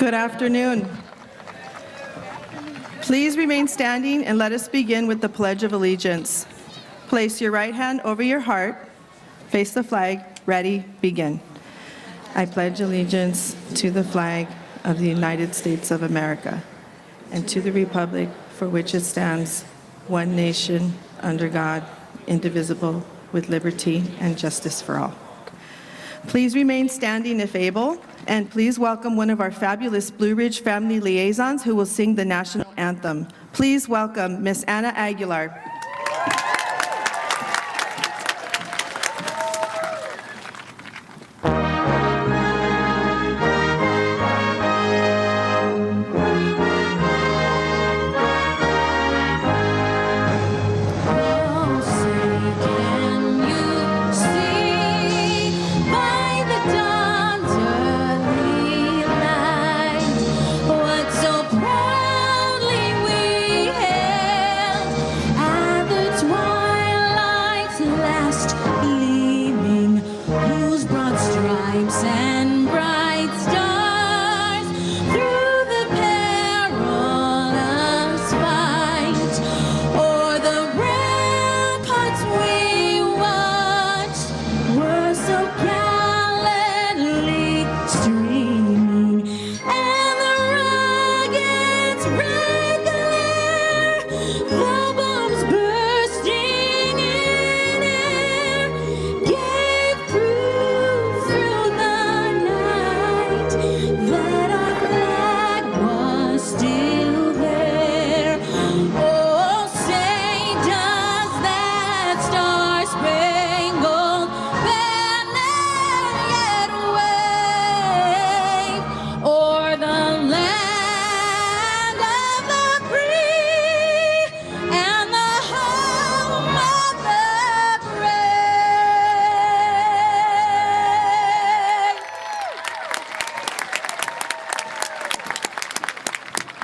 Good afternoon. Please remain standing and let us begin with the Pledge of Allegiance. Place your right hand over your heart, face the flag, ready, begin. I pledge allegiance to the flag of the United States of America and to the republic for which it stands, one nation, under God, indivisible, with liberty and justice for all. Please remain standing if able, and please welcome one of our fabulous Blue Ridge family liaisons who will sing the national anthem. Please welcome Miss Anna Aguilar.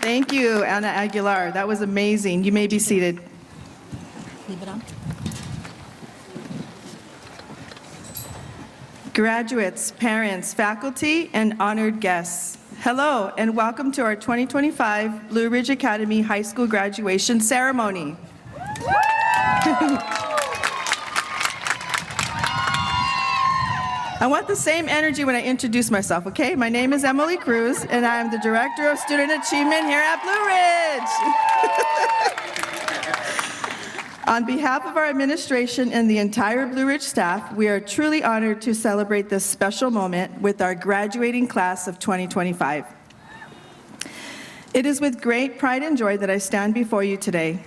Thank you, Anna Aguilar. That was amazing. You may be seated. Leave it on. Graduates, parents, faculty, and honored guests, hello and welcome to our 2025 Blue Ridge Academy High School graduation ceremony. I want the same energy when I introduce myself, okay? My name is Emily Cruz, and I am the Director of Student Achievement here at Blue Ridge. On behalf of our administration and the entire Blue Ridge staff, we are truly honored to celebrate this special moment with our graduating class of 2025. It is with great pride and joy that I stand before you today.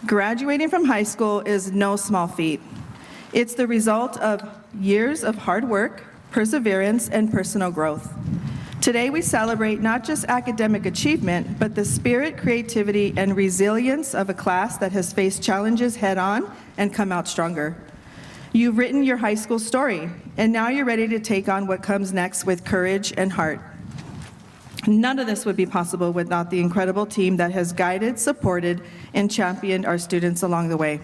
Graduating from high school is no small feat. It's the result of years of hard work, perseverance, and personal growth. Today we celebrate not just academic achievement, but the spirit, creativity, and resilience of a class that has faced challenges head-on and come out stronger. You've written your high school story, and now you're ready to take on what comes next with courage and heart. None of this would be possible without the incredible team that has guided, supported, and championed our students along the way.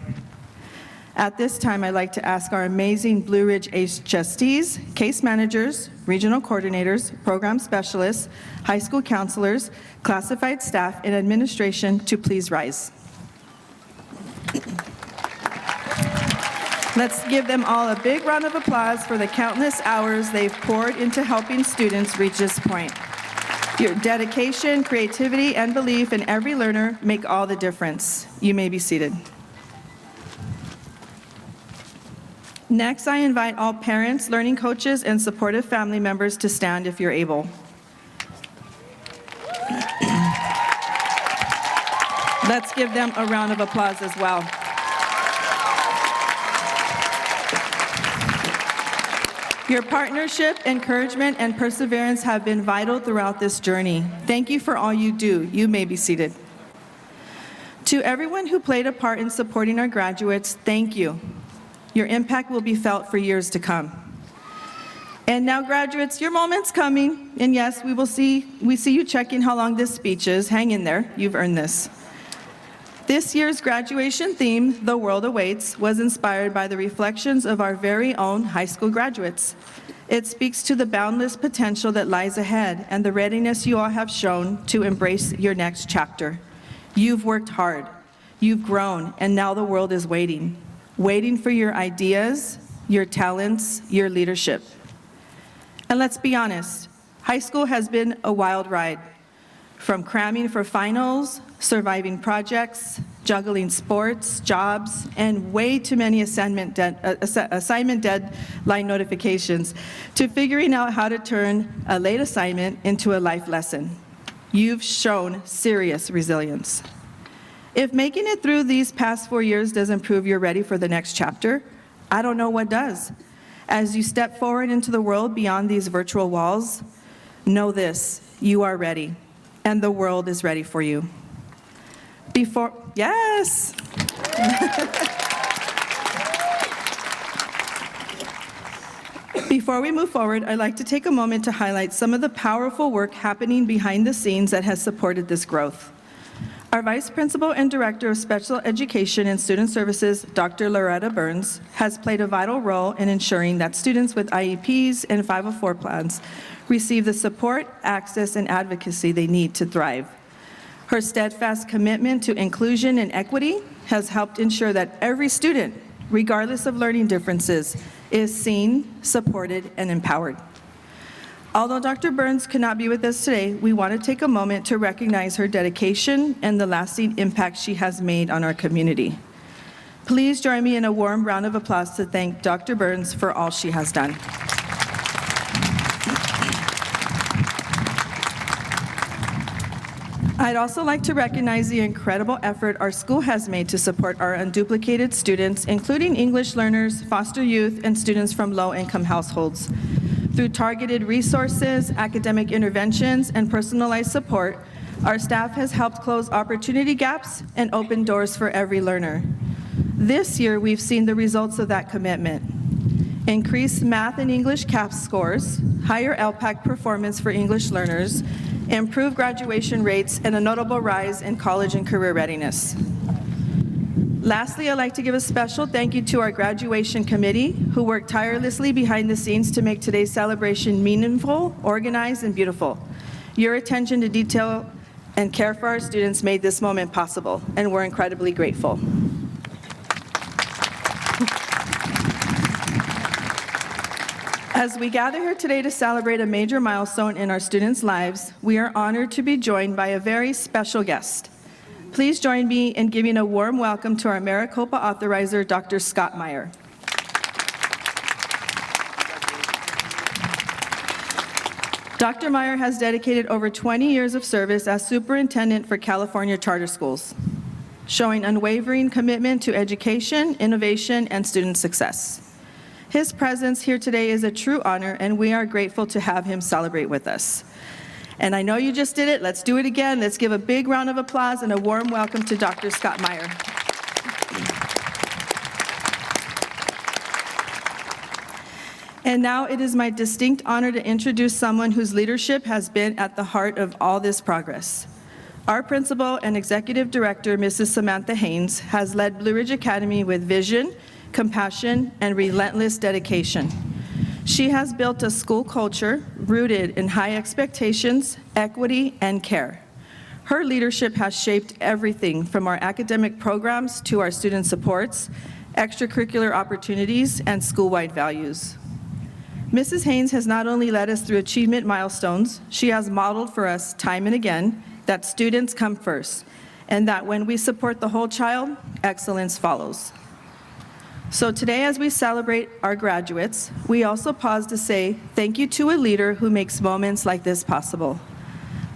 At this time, I'd like to ask our amazing Blue Ridge HSTs, case managers, regional coordinators, program specialists, high school counselors, classified staff, and administration to please rise. Let's give them all a big round of applause for the countless hours they've poured into helping students reach this point. Your dedication, creativity, and belief in every learner make all the difference. You may be seated. Next, I invite all parents, learning coaches, and supportive family members to stand if you're able. Let's give them a round of applause as well. Your partnership, encouragement, and perseverance have been vital throughout this journey. Thank you for all you do. You may be seated. To everyone who played a part in supporting our graduates, thank you. Your impact will be felt for years to come. And now, graduates, your moment's coming. And yes, we see you checking how long this speech is. Hang in there, you've earned this. This year's graduation theme, The World Awaits, was inspired by the reflections of our very own high school graduates. It speaks to the boundless potential that lies ahead and the readiness you all have shown to embrace your next chapter. You've worked hard, you've grown, and now the world is waiting for your ideas, your talents, your leadership. And let's be honest, high school has been a wild ride. From cramming for finals, surviving projects, juggling sports, jobs, and way too many assignment deadline notifications, to figuring out how to turn a late assignment into a life lesson. You've shown serious resilience. If making it through these past 4 years doesn't prove you're ready for the next chapter, I don't know what does. As you step forward into the world beyond these virtual walls, know this, you are ready, and the world is ready for you. Yes! Before we move forward, I'd like to take a moment to highlight some of the powerful work happening behind the scenes that has supported this growth. Our Vice Principal and Director of Special Education and Student Services, Dr. Loretta Burns, has played a vital role in ensuring that students with IEPs and 504 plans receive the support, access, and advocacy they need to thrive. Her steadfast commitment to inclusion and equity has helped ensure that every student, regardless of learning differences, is seen, supported, and empowered. Although Dr. Burns could not be with us today, we want to take a moment to recognize her dedication and the lasting impact she has made on our community. Please join me in a warm round of applause to thank Dr. Burns for all she has done. I'd also like to recognize the incredible effort our school has made to support our unduplicated students, including English learners, foster youth, and students from low-income households. Through targeted resources, academic interventions, and personalized support, our staff has helped close opportunity gaps and open doors for every learner. This year, we've seen the results of that commitment. Increased math and English CAPS scores, higher LPAC performance for English learners, improved graduation rates, and a notable rise in college and career readiness. Lastly, I'd like to give a special thank you to our graduation committee, who worked tirelessly behind the scenes to make today's celebration meaningful, organized, and beautiful. Your attention to detail and care for our students made this moment possible, and we're incredibly grateful. As we gather here today to celebrate a major milestone in our students' lives, we are honored to be joined by a very special guest. Please join me in giving a warm welcome to our Maricopa authorizer, Dr. Scott Meyer. Dr. Meyer has dedicated over 20 years of service as superintendent for California charter schools, showing unwavering commitment to education, innovation, and student success. His presence here today is a true honor, and we are grateful to have him celebrate with us. And I know you just did it. Let's do it again. Let's give a big round of applause and a warm welcome to Dr. Scott Meyer. And now it is my distinct honor to introduce someone whose leadership has been at the heart of all this progress. Our principal and executive director, Mrs. Samantha Haynes, has led Blue Ridge Academy with vision, compassion, and relentless dedication. She has built a school culture rooted in high expectations, equity, and care. Her leadership has shaped everything from our academic programs to our student supports, extracurricular opportunities, and school-wide values. Mrs. Haynes has not only led us through achievement milestones, she has modeled for us time and again that students come first, and that when we support the whole child, excellence follows. So today, as we celebrate our graduates, we also pause to say thank you to a leader who makes moments like this possible.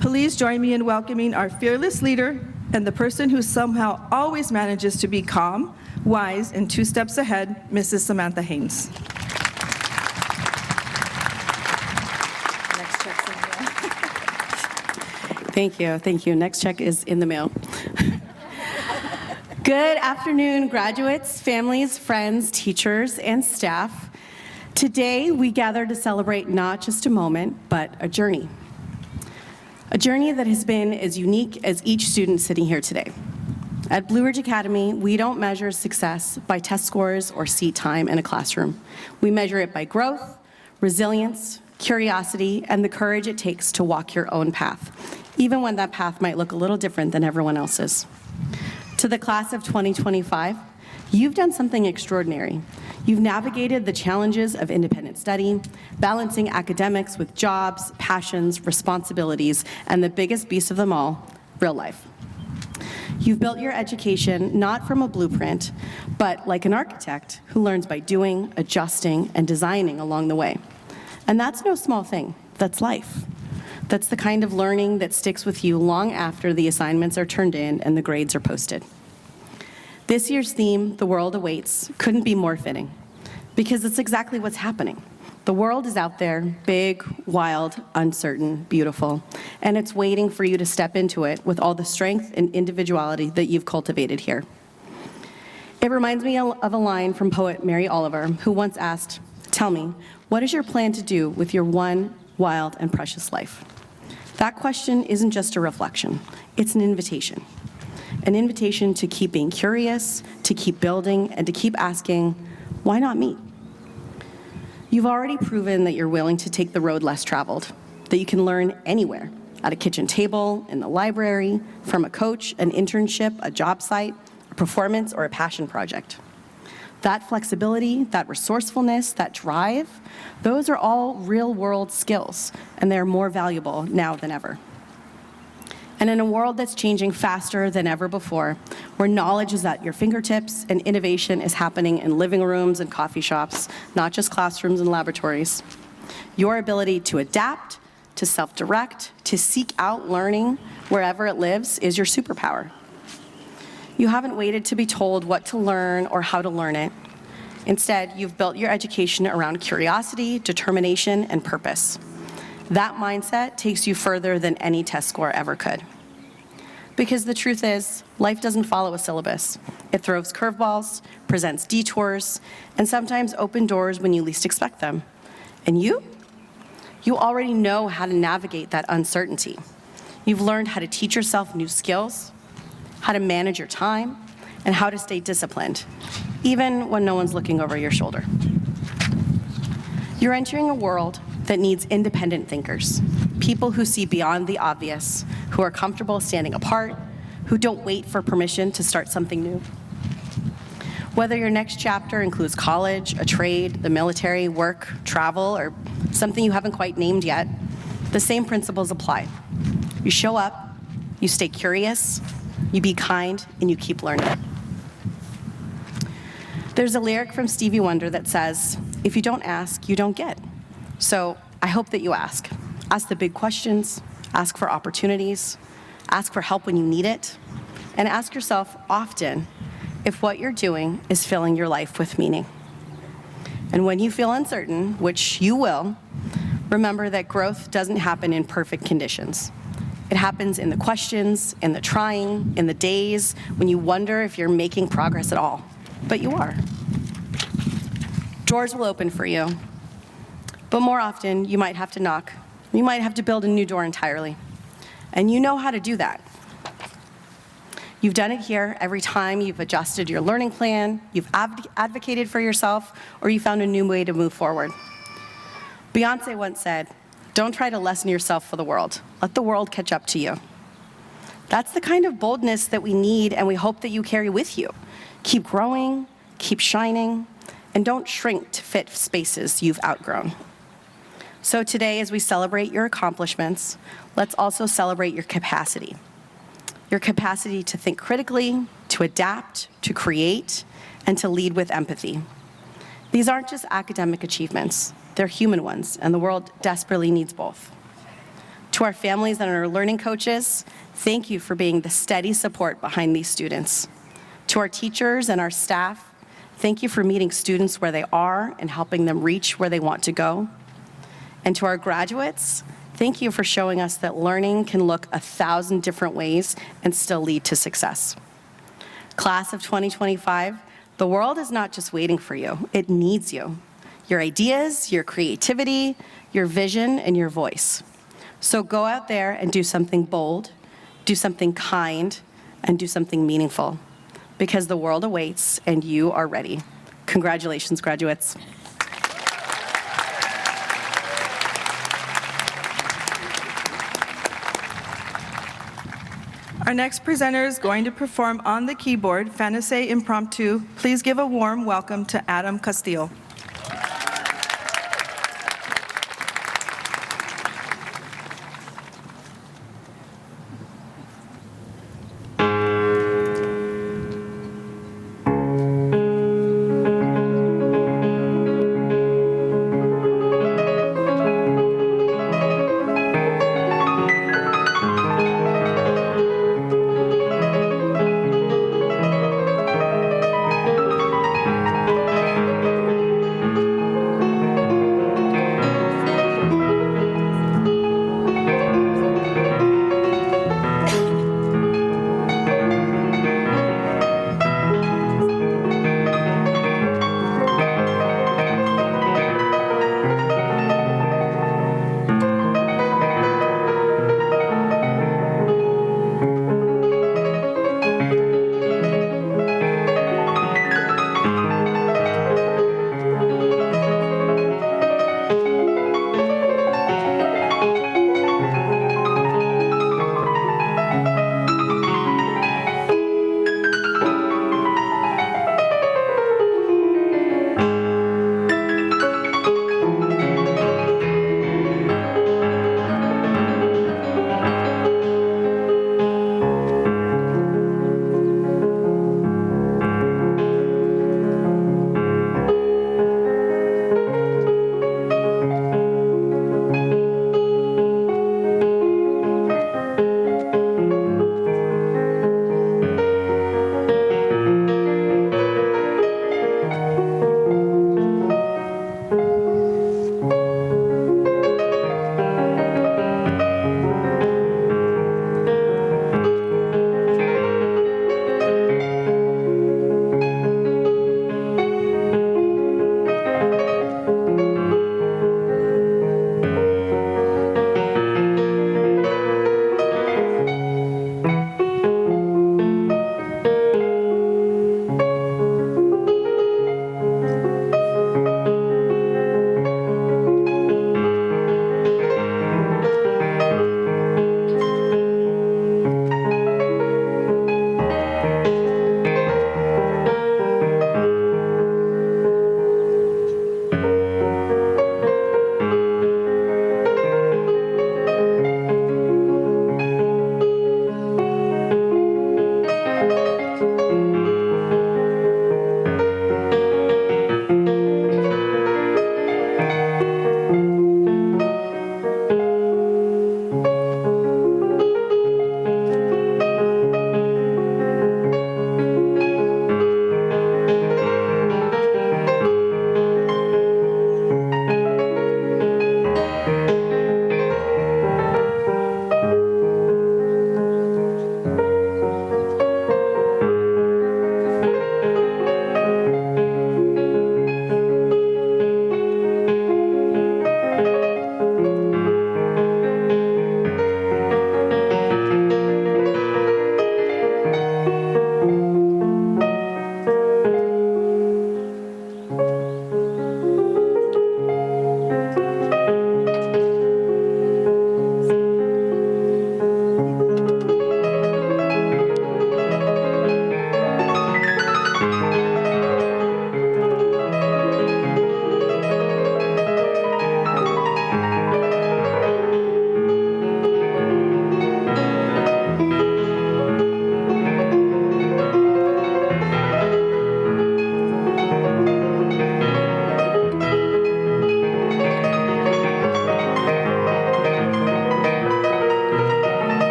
Please join me in welcoming our fearless leader and the person who somehow always manages to be calm, wise, and 2 steps ahead, Mrs. Samantha Haynes. Next check's in the mail. Thank you. Next check is in the mail. Good afternoon, graduates, families, friends, teachers, and staff. Today, we gather to celebrate not just a moment, but a journey. A journey that has been as unique as each student sitting here today. At Blue Ridge Academy, we don't measure success by test scores or seat time in a classroom. We measure it by growth, resilience, curiosity, and the courage it takes to walk your own path, even when that path might look a little different than everyone else's. To the class of 2025, you've done something extraordinary. You've navigated the challenges of independent study, balancing academics with jobs, passions, responsibilities, and the biggest beast of them all, real life. You've built your education not from a blueprint, but like an architect who learns by doing, adjusting, and designing along the way. And that's no small thing. That's life. That's the kind of learning that sticks with you long after the assignments are turned in and the grades are posted. This year's theme, The World Awaits, couldn't be more fitting, because it's exactly what's happening. The world is out there, big, wild, uncertain, beautiful, and it's waiting for you to step into it with all the strength and individuality that you've cultivated here. It reminds me of a line from poet Mary Oliver, who once asked, "Tell me, what is your plan to do with your one wild and precious life?" That question isn't just a reflection, it's an invitation. An invitation to keep being curious, to keep building, and to keep asking, why not me? You've already proven that you're willing to take the road less traveled, that you can learn anywhere, at a kitchen table, in the library, from a coach, an internship, a job site, a performance, or a passion project. That flexibility, that resourcefulness, that drive, those are all real-world skills, and they're more valuable now than ever. And in a world that's changing faster than ever before, where knowledge is at your fingertips and innovation is happening in living rooms and coffee shops, not just classrooms and laboratories, your ability to adapt, to self-direct, to seek out learning wherever it lives is your superpower. You haven't waited to be told what to learn or how to learn it. Instead, you've built your education around curiosity, determination, and purpose. That mindset takes you further than any test score ever could. Because the truth is, life doesn't follow a syllabus. It throws curveballs, presents detours, and sometimes open doors when you least expect them. And you already know how to navigate that uncertainty. You've learned how to teach yourself new skills, how to manage your time, and how to stay disciplined, even when no one's looking over your shoulder. You're entering a world that needs independent thinkers, people who see beyond the obvious, who are comfortable standing apart, who don't wait for permission to start something new. Whether your next chapter includes college, a trade, the military, work, travel, or something you haven't quite named yet, the same principles apply. You show up, you stay curious, you be kind, and you keep learning. There's a lyric from Stevie Wonder that says, "If you don't ask, you don't get." So I hope that you ask. Ask the big questions, ask for opportunities, ask for help when you need it, and ask yourself often if what you're doing is filling your life with meaning. And when you feel uncertain, which you will, remember that growth doesn't happen in perfect conditions. It happens in the questions, in the trying, in the days when you wonder if you're making progress at all. But you are. Doors will open for you. But more often, you might have to knock. You might have to build a new door entirely. And you know how to do that. You've done it here every time you've adjusted your learning plan, you've advocated for yourself, or you found a new way to move forward. Beyoncé once said, "Don't try to lessen yourself for the world. Let the world catch up to you." That's the kind of boldness that we need and we hope that you carry with you. Keep growing, keep shining, and don't shrink to fit spaces you've outgrown. So today, as we celebrate your accomplishments, let's also celebrate your capacity. Your capacity to think critically, to adapt, to create, and to lead with empathy. These aren't just academic achievements, they're human ones, and the world desperately needs both. To our families and our learning coaches, thank you for being the steady support behind these students. To our teachers and our staff, thank you for meeting students where they are and helping them reach where they want to go. And to our graduates, thank you for showing us that learning can look 1,000 different ways and still lead to success. Class of 2025, the world is not just waiting for you, it needs you. Your ideas, your creativity, your vision, and your voice. So go out there and do something bold, do something kind, and do something meaningful. Because the world awaits and you are ready. Congratulations, graduates. Our next presenter is going to perform on the keyboard, Fantasy Impromptu. Please give a warm welcome to Adam Castile.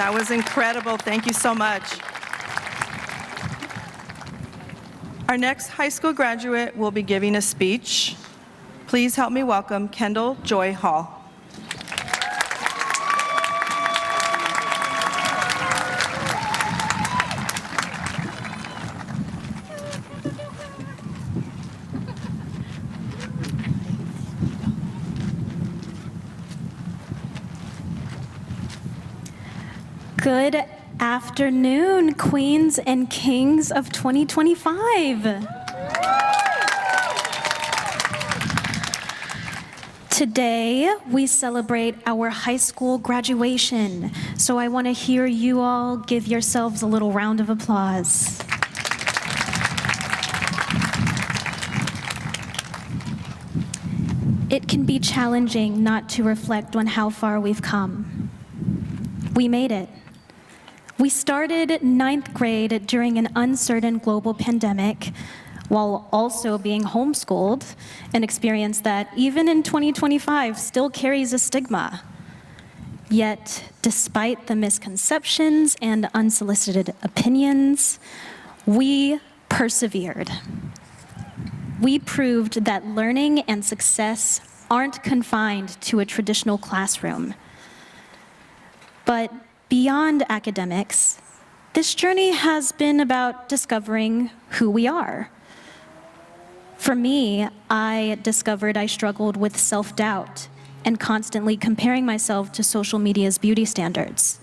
That was incredible. Thank you so much. Our next high school graduate will be giving a speech. Please help me welcome Kendall Joy Hall. Good afternoon, queens and kings of 2025. Today, we celebrate our high school graduation, so I want to hear you all give yourselves a little round of applause. It can be challenging not to reflect on how far we've come. We made it. We started ninth grade during an uncertain global pandemic while also being homeschooled, an experience that even in 2025 still carries a stigma. Yet, despite the misconceptions and unsolicited opinions, we persevered. We proved that learning and success aren't confined to a traditional classroom. But beyond academics, this journey has been about discovering who we are. For me, I discovered I struggled with self-doubt and constantly comparing myself to social media's beauty standards.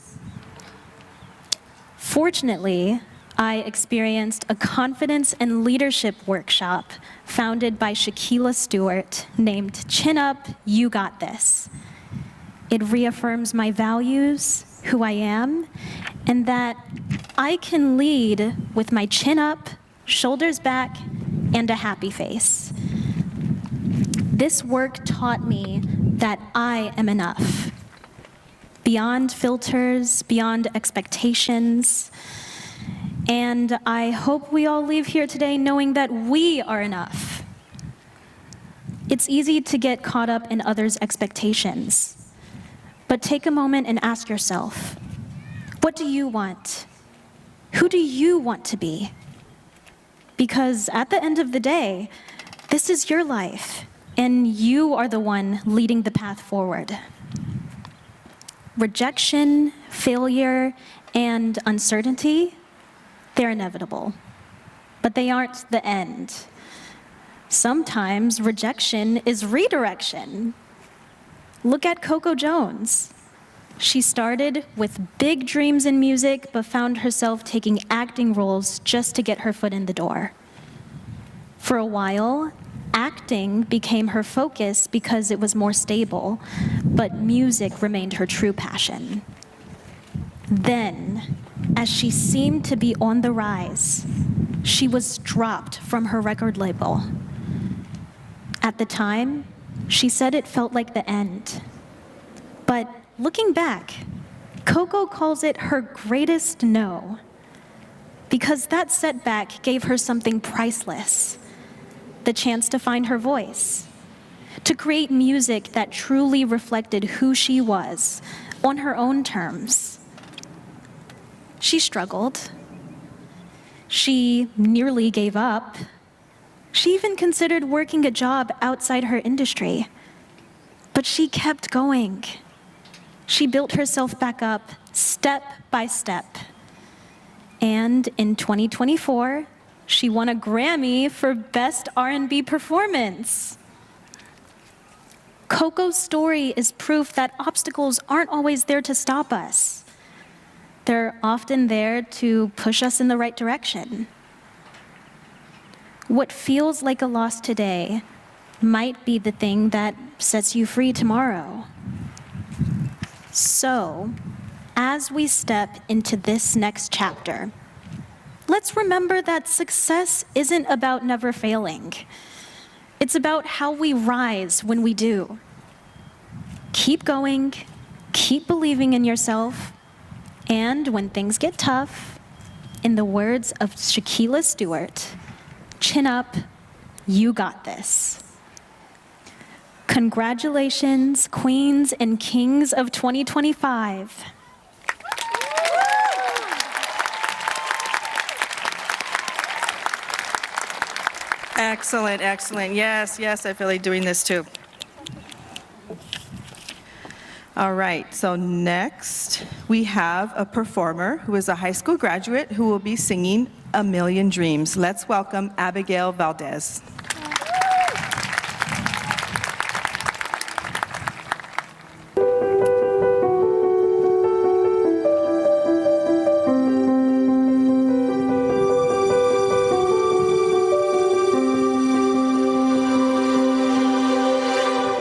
Fortunately, I experienced a confidence and leadership workshop founded by Shaquilla Stewart named Chin Up, You Got This. It reaffirms my values, who I am, and that I can lead with my chin up, shoulders back, and a happy face. This work taught me that I am enough, beyond filters, beyond expectations, and I hope we all leave here today knowing that we are enough. It's easy to get caught up in others' expectations. But take a moment and ask yourself, what do you want? Who do you want to be? Because at the end of the day, this is your life, and you are the one leading the path forward. Rejection, failure, and uncertainty, they're inevitable, but they aren't the end. Sometimes rejection is redirection. Look at Coco Jones. She started with big dreams in music, but found herself taking acting roles just to get her foot in the door. For a while, acting became her focus because it was more stable, but music remained her true passion. Then, as she seemed to be on the rise, she was dropped from her record label. At the time, she said it felt like the end. But looking back, Coco calls it her greatest no, because that setback gave her something priceless, the chance to find her voice, to create music that truly reflected who she was on her own terms. She struggled. She nearly gave up. She even considered working a job outside her industry. But she kept going. She built herself back up step by step. And in 2024, she won a Grammy for Best R&B Performance. Coco's story is proof that obstacles aren't always there to stop us. They're often there to push us in the right direction. What feels like a loss today might be the thing that sets you free tomorrow. So, as we step into this next chapter, let's remember that success isn't about never failing. It's about how we rise when we do. Keep going, keep believing in yourself, and when things get tough, in the words of Shaquilla Stewart, chin up, you got this. Congratulations, queens and kings of 2025. Excellent, excellent. Yes, yes, I feel like doing this too. All right, so next we have a performer who is a high school graduate who will be singing A Million Dreams. Let's welcome Abigail Valdez.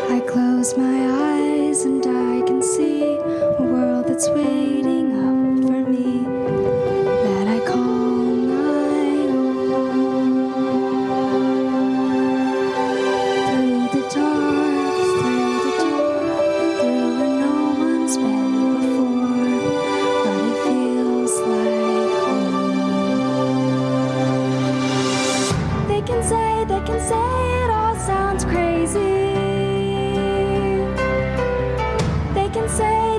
I close my eyes and I can see a world that's waiting up for me that I call my own. Through the dark, through the door, through where no one's been before, but it feels like home. They can say it all sounds crazy.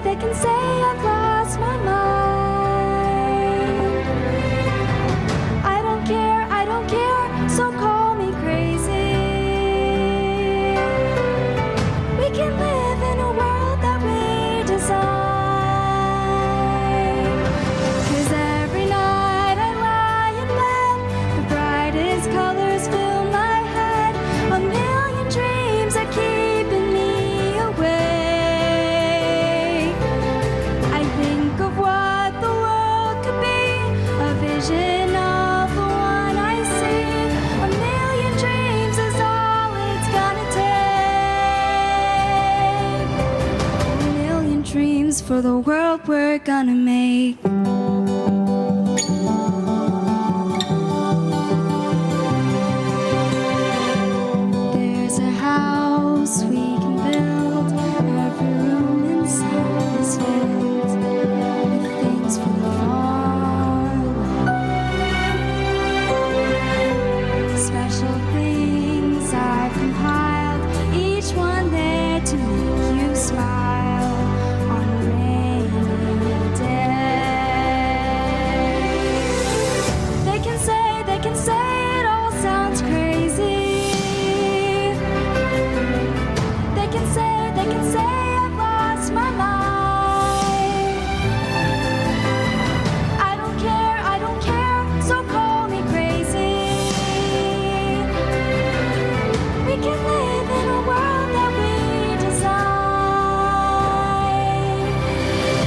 They can say I've lost my mind. I don't care, so call me crazy. We can live in a world that we design. 'Cause every night I lie in bed, the brightest colors fill my head. A million dreams are keeping me awake. Vision of the one I see. A million dreams is all it's gonna take. A million dreams for the world we're gonna make. There's a house we can build. Every room inside is filled with things from far away. Special things I've compiled, each one there to make you smile on a rainy day. They can say it all sounds crazy. They can say I've lost my mind. I don't care, so call me crazy. We can live in a world that we design.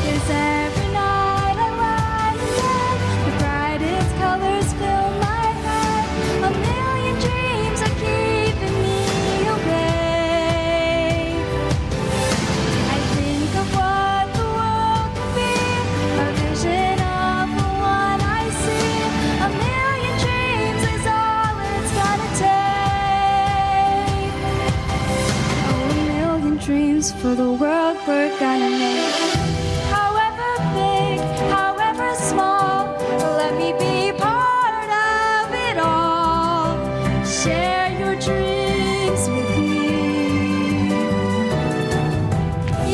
'Cause every night I lie in bed, the brightest colors fill my head. A million dreams are keeping me awake. I think of what the world could be, a vision of the one I see. A million dreams is all it's gonna take. Oh, a million dreams for the world we're gonna make. However big, however small, let me be part of it all. Share your dreams with me.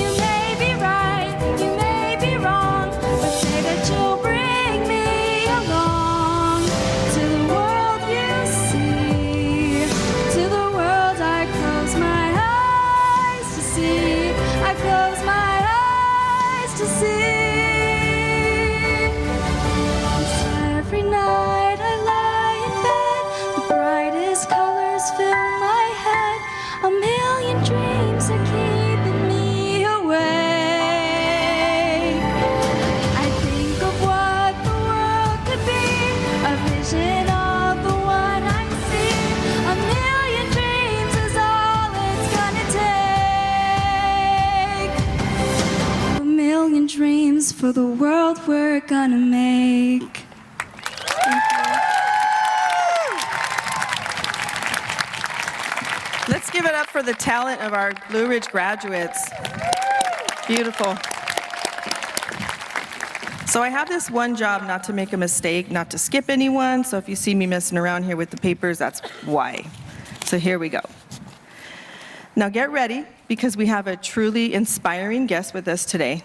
You may be right, you may be wrong, but say that you'll bring me along to the world you see, to the world I close my eyes to see. I close my eyes to see. 'Cause every night I lie in bed, the brightest colors fill my head. A million dreams are keeping me awake. I think of what the world could be, a vision of the one I see. A million dreams is all it's gonna take. A million dreams for the world we're gonna make. Let's give it up for the talent of our Blue Ridge graduates. Beautiful. So I have this one job, not to make a mistake, not to skip anyone, so if you see me messing around here with the papers, that's why. So here we go. Now get ready, because we have a truly inspiring guest with us today.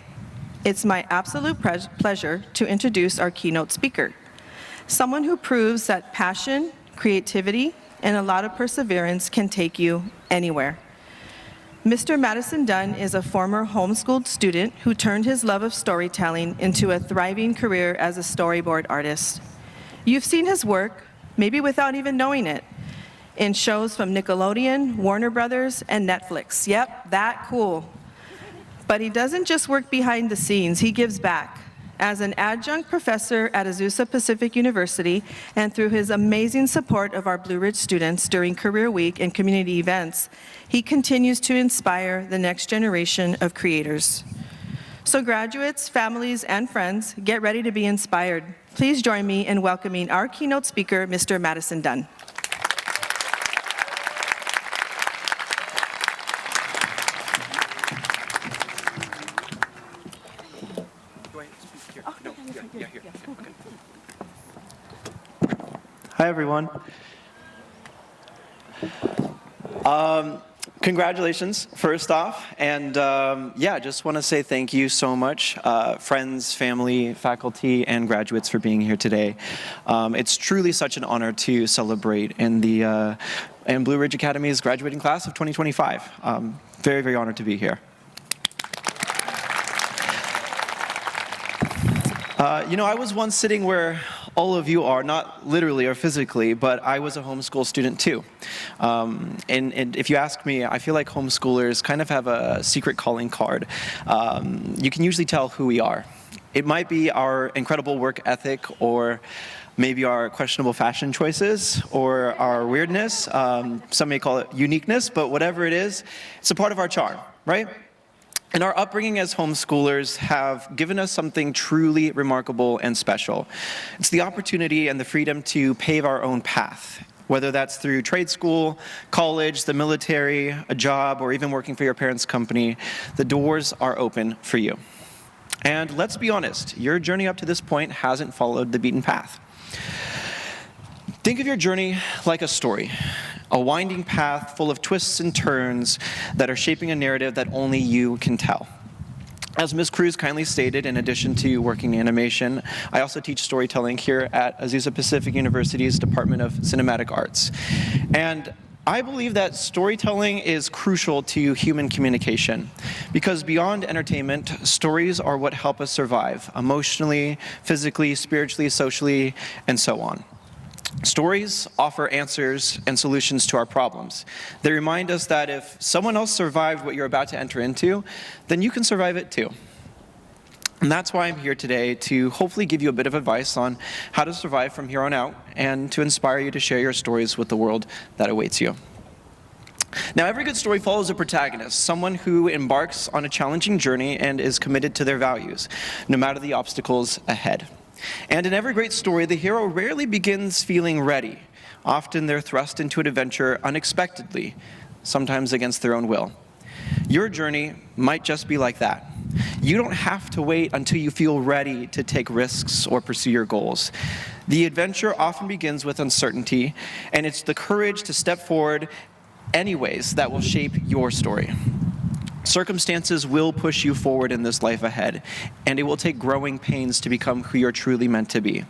It's my absolute pleasure to introduce our keynote speaker, someone who proves that passion, creativity, and a lot of perseverance can take you anywhere. Mr. Madison Dunn is a former homeschooled student who turned his love of storytelling into a thriving career as a storyboard artist. You've seen his work, maybe without even knowing it, in shows from Nickelodeon, Warner Brothers, and Netflix. Yep, that cool. But he doesn't just work behind the scenes, he gives back. As an adjunct professor at Azusa Pacific University, and through his amazing support of our Blue Ridge students during Career Week and community events, he continues to inspire the next generation of creators. So graduates, families, and friends, get ready to be inspired. Please join me in welcoming our keynote speaker, Mr. Madison Dunn. Hi, everyone. Congratulations, first off, and yeah, just want to say thank you so much, friends, family, faculty, and graduates for being here today. It's truly such an honor to celebrate in Blue Ridge Academy's graduating class of 2025. Very, very honored to be here. You know, I was once sitting where all of you are, not literally or physically, but I was a homeschool student too. And if you ask me, I feel like homeschoolers kind of have a secret calling card. You can usually tell who we are. It might be our incredible work ethic, or maybe our questionable fashion choices, or our weirdness. Some may call it uniqueness, but whatever it is, it's a part of our charm, right? And our upbringing as homeschoolers have given us something truly remarkable and special. It's the opportunity and the freedom to pave our own path, whether that's through trade school, college, the military, a job, or even working for your parents' company. The doors are open for you. And let's be honest, your journey up to this point hasn't followed the beaten path. Think of your journey like a story, a winding path full of twists and turns that are shaping a narrative that only you can tell. As Ms. Cruz kindly stated, in addition to working in animation, I also teach storytelling here at Azusa Pacific University's Department of Cinematic Arts. And I believe that storytelling is crucial to human communication, because beyond entertainment, stories are what help us survive emotionally, physically, spiritually, socially, and so on. Stories offer answers and solutions to our problems. They remind us that if someone else survived what you're about to enter into, then you can survive it too. And that's why I'm here today, to hopefully give you a bit of advice on how to survive from here on out, and to inspire you to share your stories with the world that awaits you. Now, every good story follows a protagonist, someone who embarks on a challenging journey and is committed to their values, no matter the obstacles ahead. And in every great story, the hero rarely begins feeling ready. Often they're thrust into an adventure unexpectedly, sometimes against their own will. Your journey might just be like that. You don't have to wait until you feel ready to take risks or pursue your goals. The adventure often begins with uncertainty, and it's the courage to step forward anyways that will shape your story. Circumstances will push you forward in this life ahead, and it will take growing pains to become who you're truly meant to be.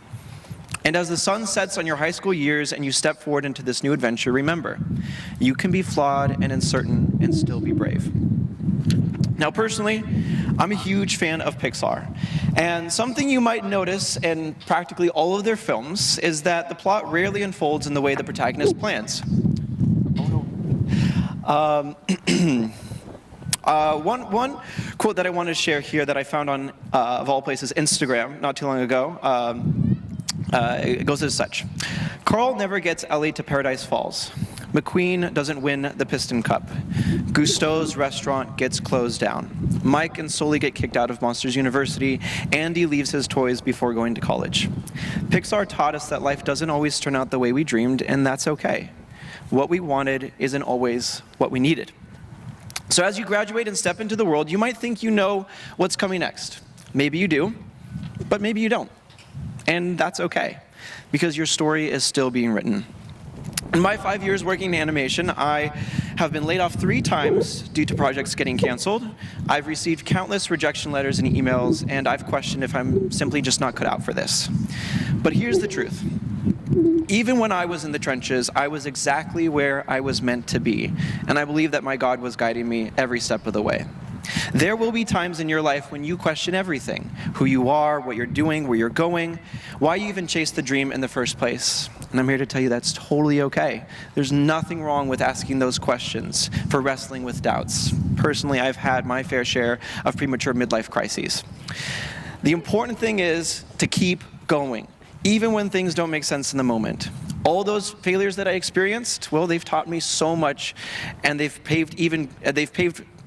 And as the sun sets on your high school years and you step forward into this new adventure, remember, you can be flawed and uncertain and still be brave. Now, personally, I'm a huge fan of Pixar, and something you might notice in practically all of their films is that the plot rarely unfolds in the way the protagonist plans. One quote that I want to share here that I found on, of all places, Instagram not too long ago, it goes as such. Carl never gets Ellie to Paradise Falls. McQueen doesn't win the Piston Cup. Gusteau's restaurant gets closed down. Mike and Sully get kicked out of Monsters University. Andy leaves his toys before going to college. Pixar taught us that life doesn't always turn out the way we dreamed, and that's okay. What we wanted isn't always what we needed. So as you graduate and step into the world, you might think you know what's coming next. Maybe you do, but maybe you don't. And that's okay, because your story is still being written. In my 5 years working in animation, I have been laid off 3 times due to projects getting canceled. I've received countless rejection letters and emails, and I've questioned if I'm simply just not cut out for this. But here's the truth. Even when I was in the trenches, I was exactly where I was meant to be, and I believe that my God was guiding me every step of the way. There will be times in your life when you question everything: who you are, what you're doing, where you're going, why you even chased the dream in the first place. And I'm here to tell you that's totally okay. There's nothing wrong with asking those questions, for wrestling with doubts. Personally, I've had my fair share of premature midlife crises. The important thing is to keep going, even when things don't make sense in the moment. All those failures that I experienced, well, they've taught me so much, and they've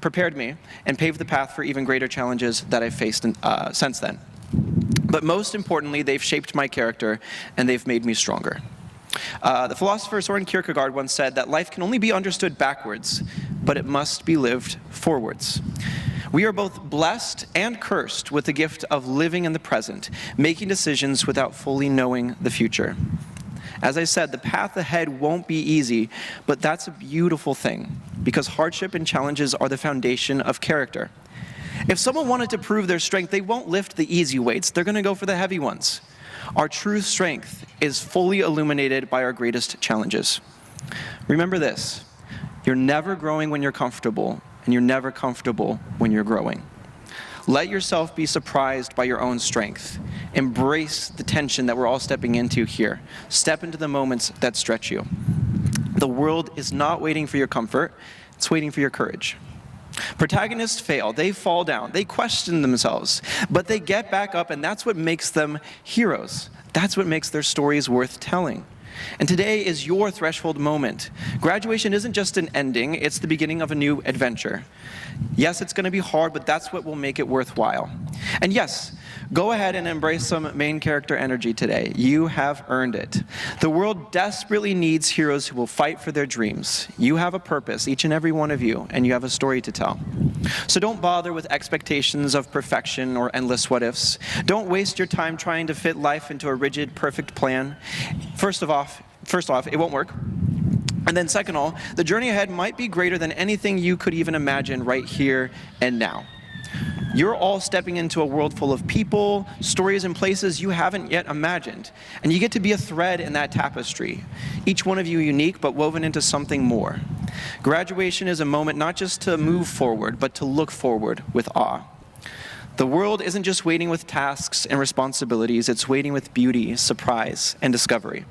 prepared me and paved the path for even greater challenges that I've faced since then. But most importantly, they've shaped my character, and they've made me stronger. The philosopher Soren Kierkegaard once said that life can only be understood backwards, but it must be lived forwards. We are both blessed and cursed with the gift of living in the present, making decisions without fully knowing the future. As I said, the path ahead won't be easy, but that's a beautiful thing, because hardship and challenges are the foundation of character. If someone wanted to prove their strength, they won't lift the easy weights. They're going to go for the heavy ones. Our true strength is fully illuminated by our greatest challenges. Remember this: you're never growing when you're comfortable, and you're never comfortable when you're growing. Let yourself be surprised by your own strength. Embrace the tension that we're all stepping into here. Step into the moments that stretch you. The world is not waiting for your comfort, it's waiting for your courage. Protagonists fail, they fall down, they question themselves, but they get back up, and that's what makes them heroes. That's what makes their stories worth telling. And today is your threshold moment. Graduation isn't just an ending, it's the beginning of a new adventure. Yes, it's going to be hard, but that's what will make it worthwhile. And yes, go ahead and embrace some main character energy today. You have earned it. The world desperately needs heroes who will fight for their dreams. You have a purpose, each and every one of you, and you have a story to tell. So don't bother with expectations of perfection or endless what-ifs. Don't waste your time trying to fit life into a rigid, perfect plan. First off, it won't work. And then second of all, the journey ahead might be greater than anything you could even imagine right here and now. You're all stepping into a world full of people, stories, and places you haven't yet imagined. And you get to be a thread in that tapestry. Each one of you unique, but woven into something more. Graduation is a moment not just to move forward, but to look forward with awe. The world isn't just waiting with tasks and responsibilities, it's waiting with beauty, surprise, and discovery.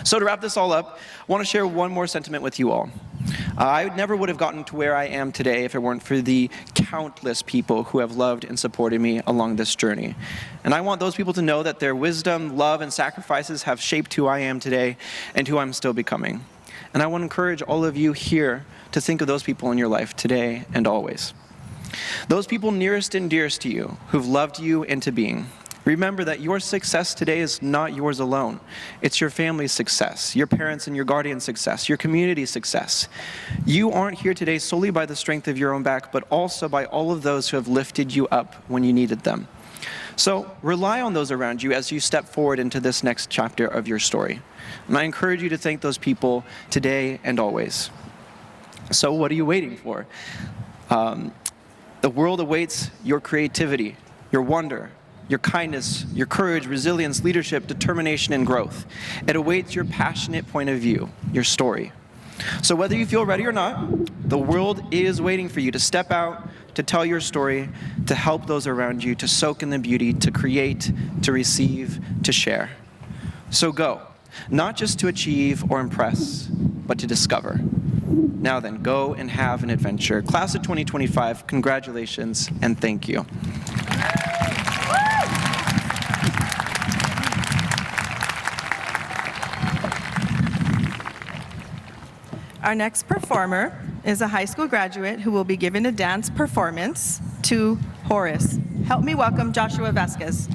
So to wrap this all up, I want to share one more sentiment with you all. I never would have gotten to where I am today if it weren't for the countless people who have loved and supported me along this journey. And I want those people to know that their wisdom, love, and sacrifices have shaped who I am today and who I'm still becoming. And I want to encourage all of you here to think of those people in your life today and always. Those people nearest and dearest to you who've loved you into being. Remember that your success today is not yours alone. It's your family's success, your parents' and your guardian's success, your community's success. You aren't here today solely by the strength of your own back, but also by all of those who have lifted you up when you needed them. So rely on those around you as you step forward into this next chapter of your story. And I encourage you to thank those people today and always. So what are you waiting for? The world awaits your creativity, your wonder, your kindness, your courage, resilience, leadership, determination, and growth. It awaits your passionate point of view, your story. So whether you feel ready or not, the world is waiting for you to step out, to tell your story, to help those around you, to soak in the beauty, to create, to receive, to share. So go, not just to achieve or impress, but to discover. Now then, go and have an adventure. Class of 2025, congratulations and thank you. Our next performer is a high school graduate who will be giving a dance performance to Horace. Help me welcome Joshua Vasquez.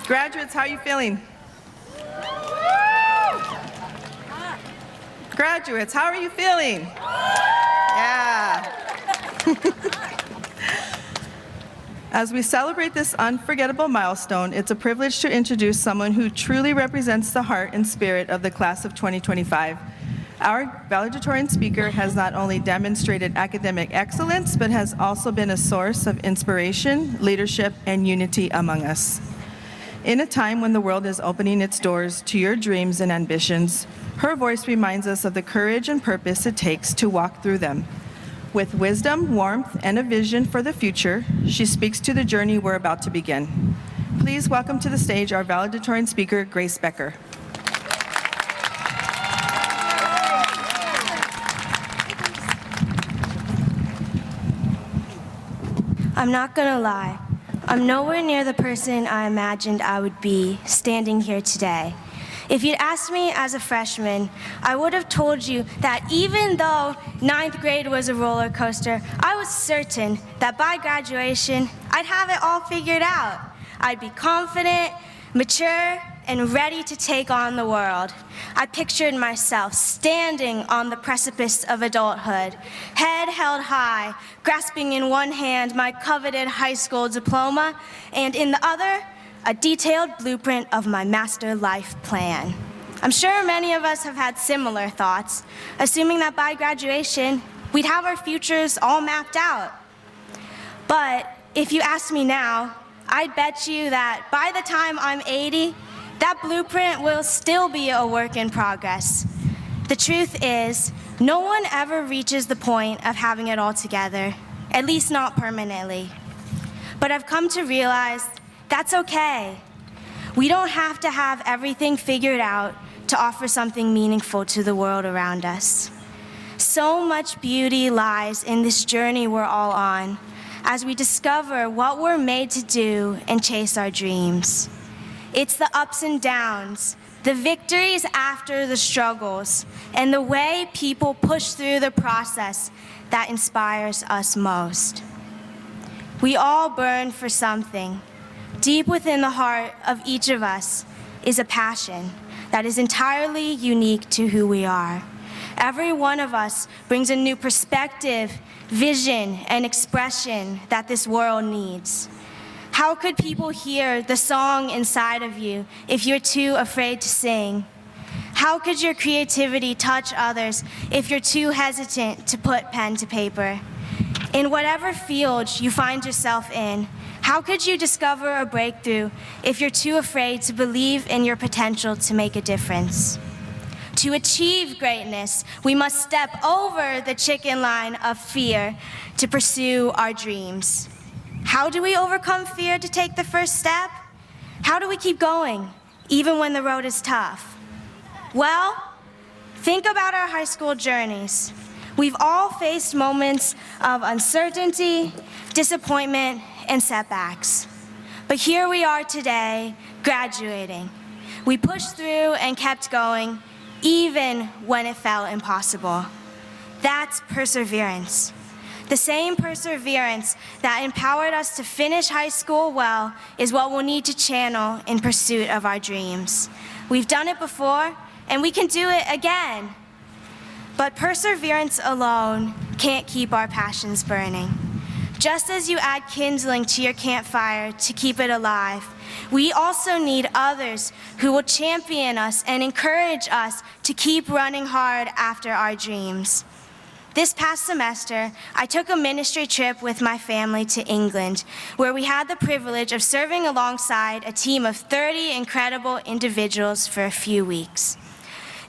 Graduates, how are you feeling? Graduates, how are you feeling? Yeah. As we celebrate this unforgettable milestone, it's a privilege to introduce someone who truly represents the heart and spirit of the class of 2025. Our valedictorian speaker has not only demonstrated academic excellence, but has also been a source of inspiration, leadership, and unity among us. In a time when the world is opening its doors to your dreams and ambitions, her voice reminds us of the courage and purpose it takes to walk through them. With wisdom, warmth, and a vision for the future, she speaks to the journey we're about to begin. Please welcome to the stage our valedictorian speaker, Grace Becker. I'm not gonna lie. I'm nowhere near the person I imagined I would be standing here today. If you'd asked me as a freshman, I would have told you that even though 9th grade was a roller coaster, I was certain that by graduation, I'd have it all figured out. I'd be confident, mature, and ready to take on the world. I pictured myself standing on the precipice of adulthood, head held high, grasping in one hand my coveted high school diploma, and in the other, a detailed blueprint of my master life plan. I'm sure many of us have had similar thoughts, assuming that by graduation, we'd have our futures all mapped out. But if you ask me now, I'd bet you that by the time I'm 80, that blueprint will still be a work in progress. The truth is, no one ever reaches the point of having it all together, at least not permanently. But I've come to realize that's okay. We don't have to have everything figured out to offer something meaningful to the world around us. So much beauty lies in this journey we're all on as we discover what we're made to do and chase our dreams. It's the ups and downs, the victories after the struggles, and the way people push through the process that inspires us most. We all burn for something. Deep within the heart of each of us is a passion that is entirely unique to who we are. Every one of us brings a new perspective, vision, and expression that this world needs. How could people hear the song inside of you if you're too afraid to sing? How could your creativity touch others if you're too hesitant to put pen to paper? In whatever field you find yourself in, how could you discover a breakthrough if you're too afraid to believe in your potential to make a difference? To achieve greatness, we must step over the chicken line of fear to pursue our dreams. How do we overcome fear to take the first step? How do we keep going, even when the road is tough? Well, think about our high school journeys. We've all faced moments of uncertainty, disappointment, and setbacks. But here we are today, graduating. We pushed through and kept going, even when it felt impossible. That's perseverance. The same perseverance that empowered us to finish high school well is what we'll need to channel in pursuit of our dreams. We've done it before, and we can do it again. But perseverance alone can't keep our passions burning. Just as you add kindling to your campfire to keep it alive, we also need others who will champion us and encourage us to keep running hard after our dreams. This past semester, I took a ministry trip with my family to England, where we had the privilege of serving alongside a team of 30 incredible individuals for a few weeks.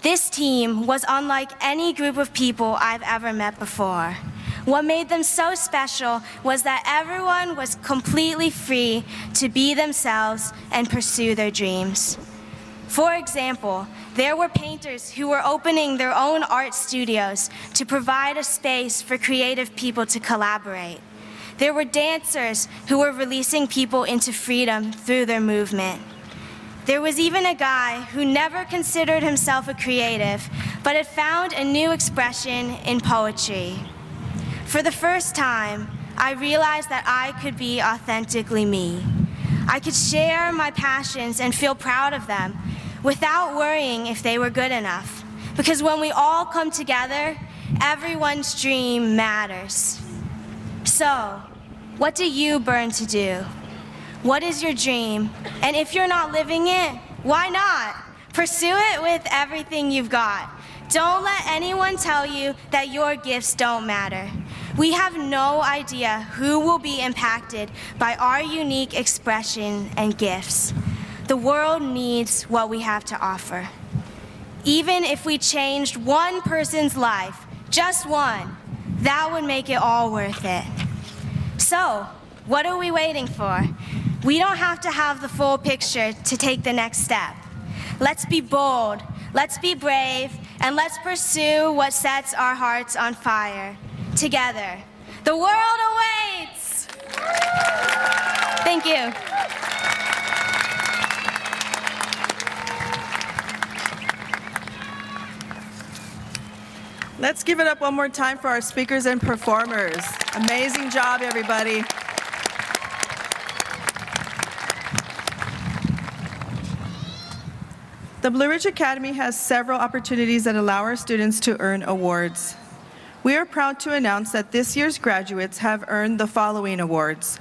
This team was unlike any group of people I've ever met before. What made them so special was that everyone was completely free to be themselves and pursue their dreams. For example, there were painters who were opening their own art studios to provide a space for creative people to collaborate. There were dancers who were releasing people into freedom through their movement. There was even a guy who never considered himself a creative, but had found a new expression in poetry. For the first time, I realized that I could be authentically me. I could share my passions and feel proud of them without worrying if they were good enough. Because when we all come together, everyone's dream matters. So, what do you burn to do? What is your dream? And if you're not living it, why not? Pursue it with everything you've got. Don't let anyone tell you that your gifts don't matter. We have no idea who will be impacted by our unique expression and gifts. The world needs what we have to offer. Even if we changed one person's life, just one, that would make it all worth it. So, what are we waiting for? We don't have to have the full picture to take the next step. Let's be bold, let's be brave, and let's pursue what sets our hearts on fire. Together. The world awaits! Thank you. Let's give it up one more time for our speakers and performers. Amazing job, everybody. The Blue Ridge Academy has several opportunities that allow our students to earn awards. We are proud to announce that this year's graduates have earned the following awards.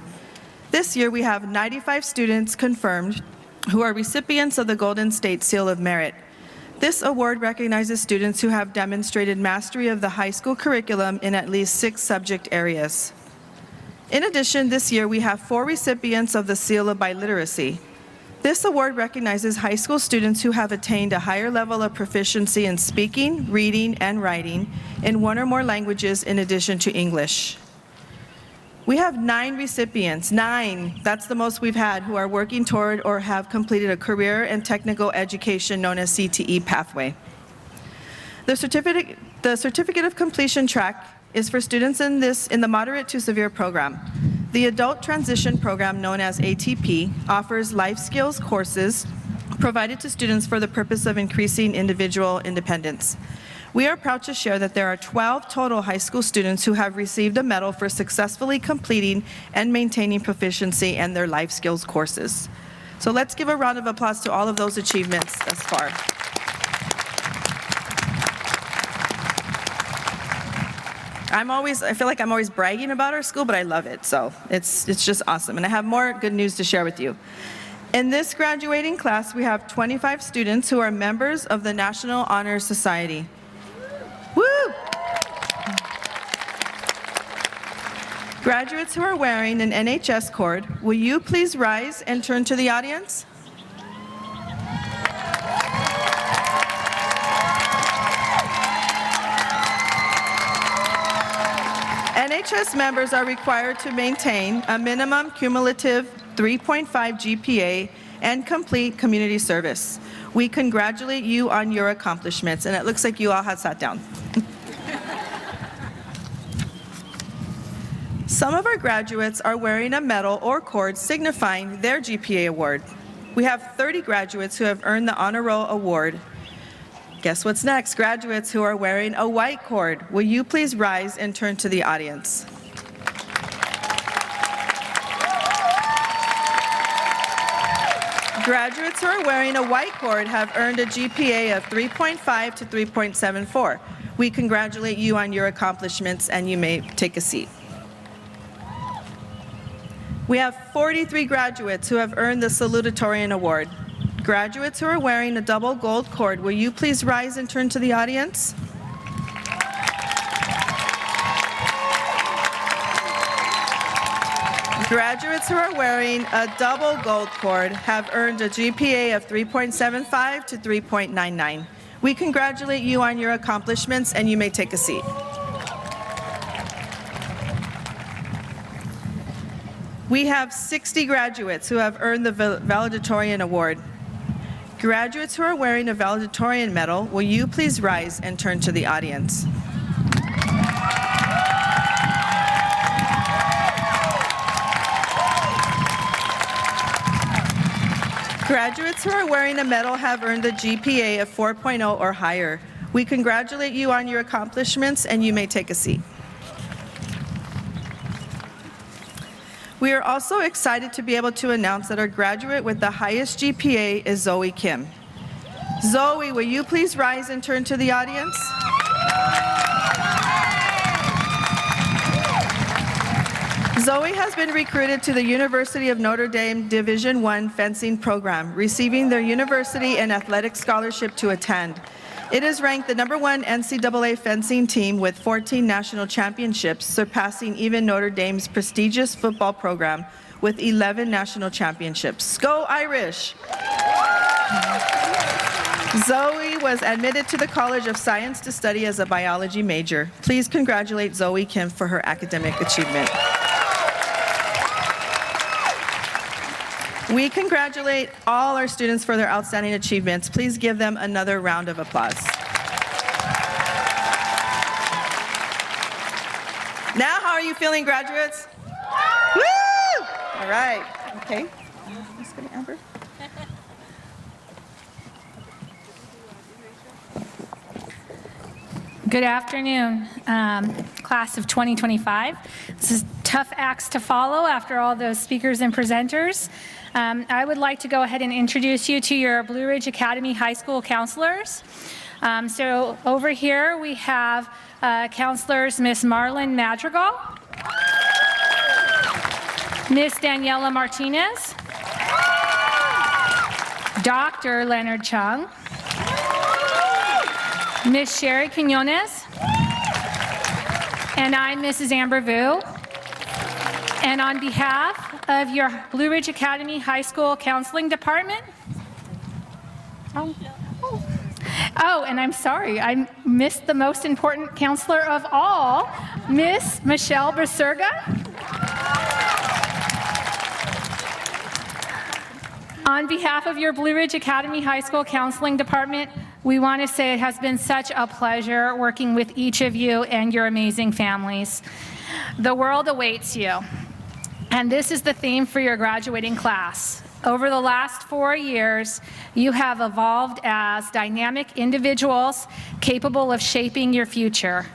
This year we have 95 students confirmed who are recipients of the Golden State Seal of Merit. This award recognizes students who have demonstrated mastery of the high school curriculum in at least 6 subject areas. In addition, this year we have 4 recipients of the Seal of Biliteracy. This award recognizes high school students who have attained a higher level of proficiency in speaking, reading, and writing in 1 or more languages in addition to English. We have 9 recipients, 9, that's the most we've had, who are working toward or have completed a career and technical education known as CTE pathway. The certificate of completion track is for students in the moderate to severe program. The Adult Transition Program, known as ATP, offers life skills courses provided to students for the purpose of increasing individual independence. We are proud to share that there are 12 total high school students who have received a medal for successfully completing and maintaining proficiency in their life skills courses. So let's give a round of applause to all of those achievements thus far. I feel like I'm always bragging about our school, but I love it, so it's just awesome. And I have more good news to share with you. In this graduating class, we have 25 students who are members of the National Honor Society. Woo! Graduates who are wearing an NHS cord, will you please rise and turn to the audience? NHS members are required to maintain a minimum cumulative 3.5 GPA and complete community service. We congratulate you on your accomplishments, and it looks like you all have sat down. Some of our graduates are wearing a medal or cord signifying their GPA award. We have 30 graduates who have earned the Honor Roll Award. Guess what's next? Graduates who are wearing a white cord. Will you please rise and turn to the audience? Graduates who are wearing a white cord have earned a GPA of 3.5 to 3.74. We congratulate you on your accomplishments, and you may take a seat. We have 43 graduates who have earned the Salutatorian Award. Graduates who are wearing a double gold cord, will you please rise and turn to the audience? Graduates who are wearing a double gold cord have earned a GPA of 3.75 to 3.99. We congratulate you on your accomplishments, and you may take a seat. We have 60 graduates who have earned the Valedictorian Award. Graduates who are wearing a valedictorian medal, will you please rise and turn to the audience? Graduates who are wearing a medal have earned a GPA of 4.0 or higher. We congratulate you on your accomplishments, and you may take a seat. We are also excited to be able to announce that our graduate with the highest GPA is Zoe Kim. Zoe, will you please rise and turn to the audience? Zoe has been recruited to the University of Notre Dame Division I fencing program, receiving their university and athletic scholarship to attend. It is ranked the #1 NCAA fencing team with 14 national championships, surpassing even Notre Dame's prestigious football program with 11 national championships. Go Irish! Zoe was admitted to the College of Science to study as a biology major. Please congratulate Zoe Kim for her academic achievement. We congratulate all our students for their outstanding achievements. Please give them another round of applause. Now, how are you feeling, graduates? Woo! All right. Okay. Let's go to Amber. Good afternoon, class of 2025. This is tough acts to follow after all those speakers and presenters. I would like to go ahead and introduce you to your Blue Ridge Academy High School counselors. So over here we have counselors Miss Marlon Madrigal, Miss Daniela Martinez, Dr. Leonard Chung, Miss Sherry Quinones, and I'm Mrs. Amber Vu. And on behalf of your Blue Ridge Academy High School Counseling Department, oh, and I'm sorry, I missed the most important counselor of all, Miss Michelle Basurga. On behalf of your Blue Ridge Academy High School Counseling Department, we want to say it has been such a pleasure working with each of you and your amazing families. The world awaits you, and this is the theme for your graduating class. Over the last 4 years, you have evolved as dynamic individuals capable of shaping your future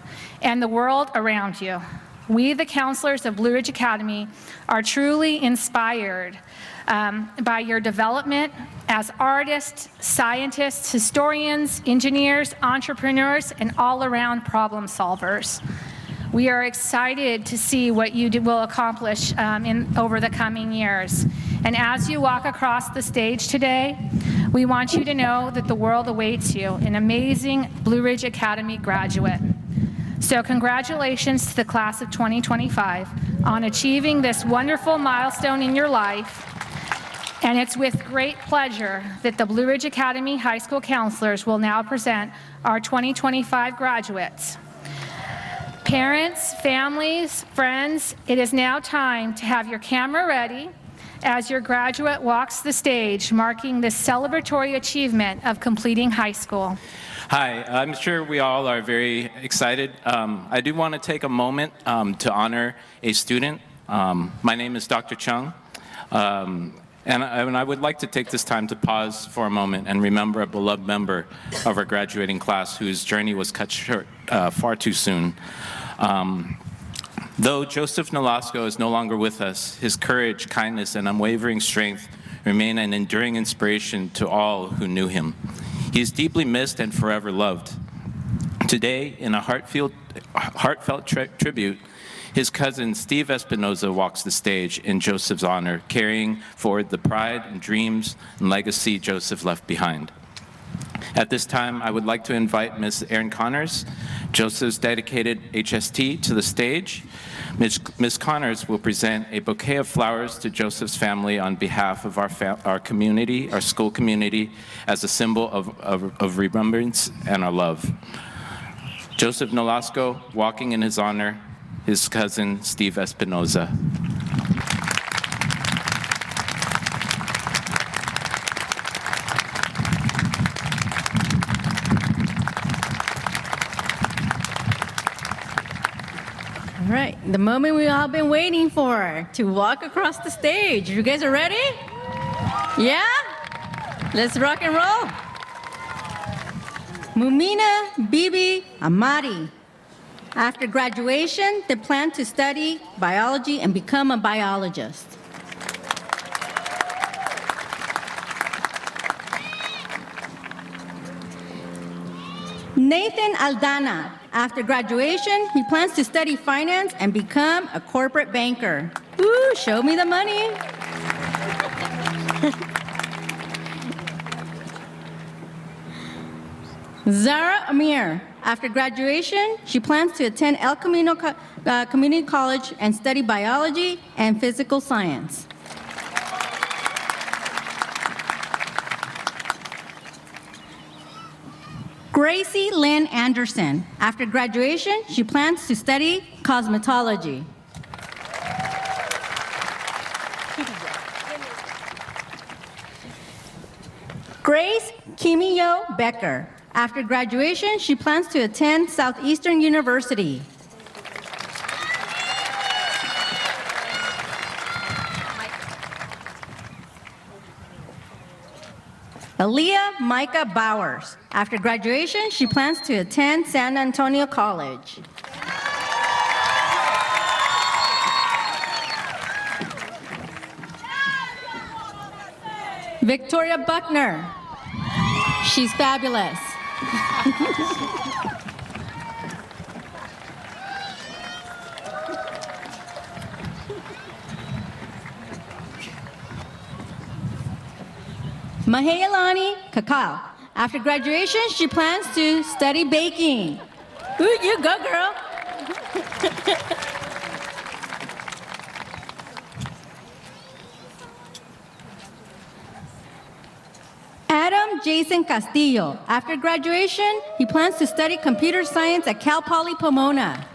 and the world around you. We, the counselors of Blue Ridge Academy, are truly inspired by your development as artists, scientists, historians, engineers, entrepreneurs, and all-around problem solvers. We are excited to see what you will accomplish over the coming years. And as you walk across the stage today, we want you to know that the world awaits you, an amazing Blue Ridge Academy graduate. So congratulations to the class of 2025 on achieving this wonderful milestone in your life. And it's with great pleasure that the Blue Ridge Academy High School counselors will now present our 2025 graduates. Parents, families, friends, it is now time to have your camera ready as your graduate walks the stage, marking this celebratory achievement of completing high school. Hi, I'm sure we all are very excited. I do want to take a moment to honor a student. My name is Dr. Chung. And I would like to take this time to pause for a moment and remember a beloved member of our graduating class whose journey was cut short far too soon. Though Joseph Nolasco is no longer with us, his courage, kindness, and unwavering strength remain an enduring inspiration to all who knew him. He is deeply missed and forever loved. Today, in a heartfelt tribute, his cousin, Steve Espinoza, walks the stage in Joseph's honor, carrying forward the pride and dreams and legacy Joseph left behind. At this time, I would like to invite Ms. Erin Connors, Joseph's dedicated HST, to the stage. Ms. Connors will present a bouquet of flowers to Joseph's family on behalf of our community, our school community, as a symbol of remembrance and our love. Joseph Nolasco, walking in his honor, his cousin, Steve Espinoza. All right, the moment we all been waiting for, to walk across the stage. You guys are ready? Yeah? Let's rock and roll. Mumina Bibi Amari. After graduation, they plan to study biology and become a biologist. Nathan Aldana. After graduation, he plans to study finance and become a corporate banker. Ooh, show me the money. Zara Amir. After graduation, she plans to attend El Camino Community College and study biology and physical science. Gracie Lynn Anderson. After graduation, she plans to study cosmetology. Grace Kimiyo Becker. After graduation, she plans to attend Southeastern University. Aaliyah Micah Bowers. After graduation, she plans to attend San Antonio College. Victoria Buckner. She's fabulous. Mahealani Kakal. After graduation, she plans to study baking. Ooh, you go, girl. Adam Jason Castillo. After graduation, he plans to study computer science at Cal Poly Pomona.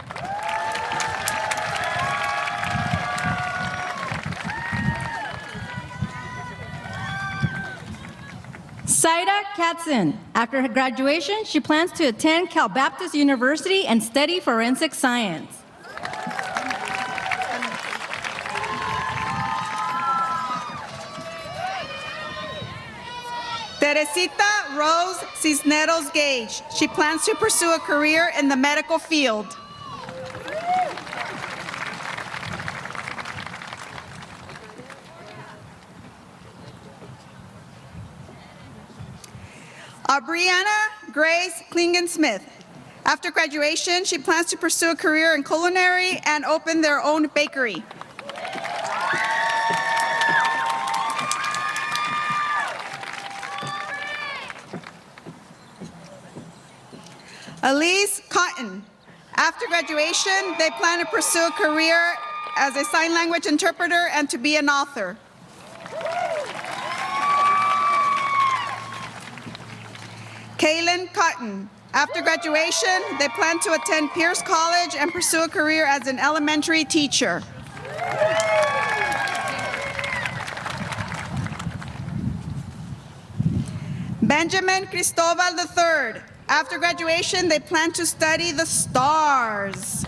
Saida Katzen. After her graduation, she plans to attend Cal Baptist University and study forensic science. Teresita Rose Cisneros Gage. She plans to pursue a career in the medical field. Brianna Grace Klingen-Smith. After graduation, she plans to pursue a career in culinary and open their own bakery. Elise Cotton. After graduation, they plan to pursue a career as a sign language interpreter and to be an author. Kaylin Cotton. After graduation, they plan to attend Pierce College and pursue a career as an elementary teacher. Benjamin Cristobal III. After graduation, they plan to study the stars.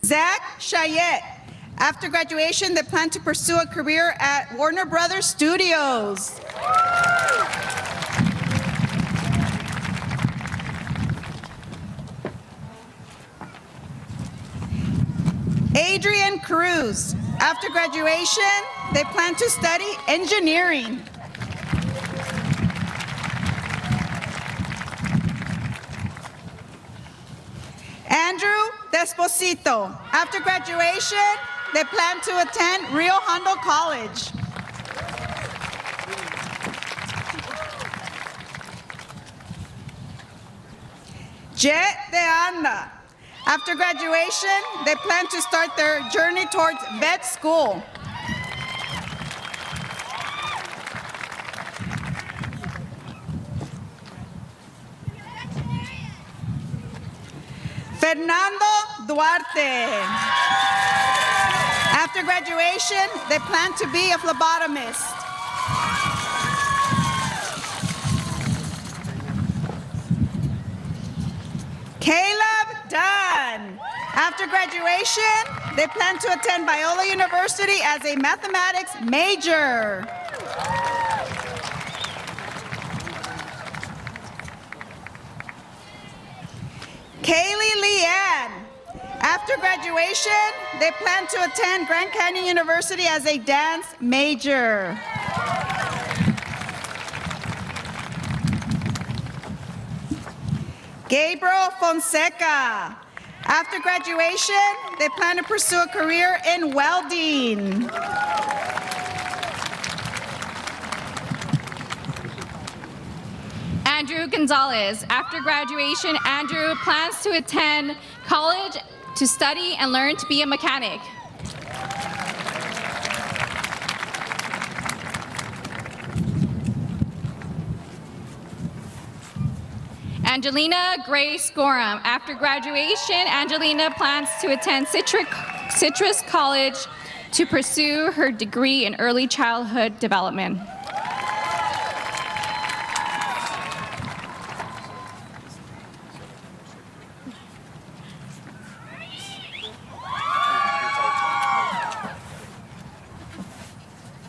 Zach Chayette. After graduation, they plan to pursue a career at Warner Brothers Studios. Adrian Cruz. After graduation, they plan to study engineering. Andrew Desposito. After graduation, they plan to attend Rio Hondo College. Jet De Anda. After graduation, they plan to start their journey towards vet school. Fernando Duarte. After graduation, they plan to be a phlebotomist. Caleb Dunn. After graduation, they plan to attend Biola University as a mathematics major. Kaylee Leanne. After graduation, they plan to attend Grand Canyon University as a dance major. Gabriel Fonseca. After graduation, they plan to pursue a career in welding. Andrew Gonzalez. After graduation, Andrew plans to attend college to study and learn to be a mechanic. Angelina Grace Gorham. After graduation, Angelina plans to attend Citrus College to pursue her degree in early childhood development.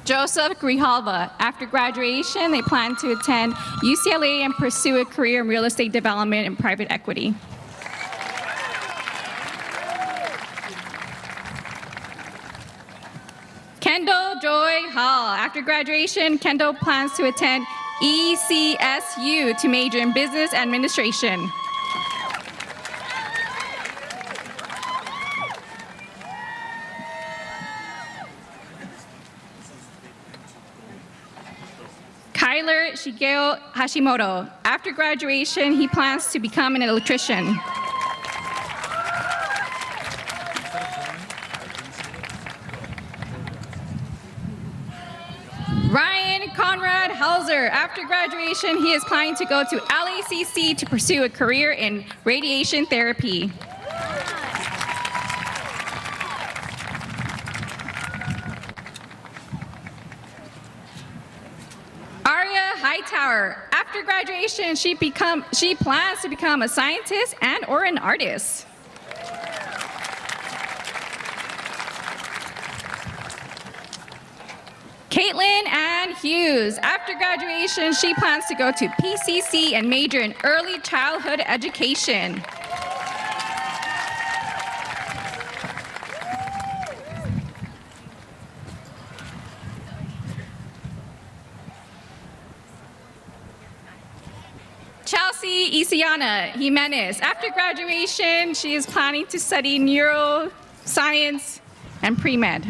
Joseph Grijalva. After graduation, they plan to attend UCLA and pursue a career in real estate development and private equity. Kendall Joy Hall. After graduation, Kendall plans to attend ECSU to major in business administration. Kyler Shigeo Hashimoto. After graduation, he plans to become an electrician. Ryan Conrad Hauser. After graduation, he is planning to go to LACC to pursue a career in radiation therapy. Hightower. After graduation, she plans to become a scientist and/or an artist. Caitlin Ann Hughes. After graduation, she plans to go to PCC and major in early childhood education. Chelsea Isiana Jimenez. After graduation, she is planning to study neuroscience and pre-med.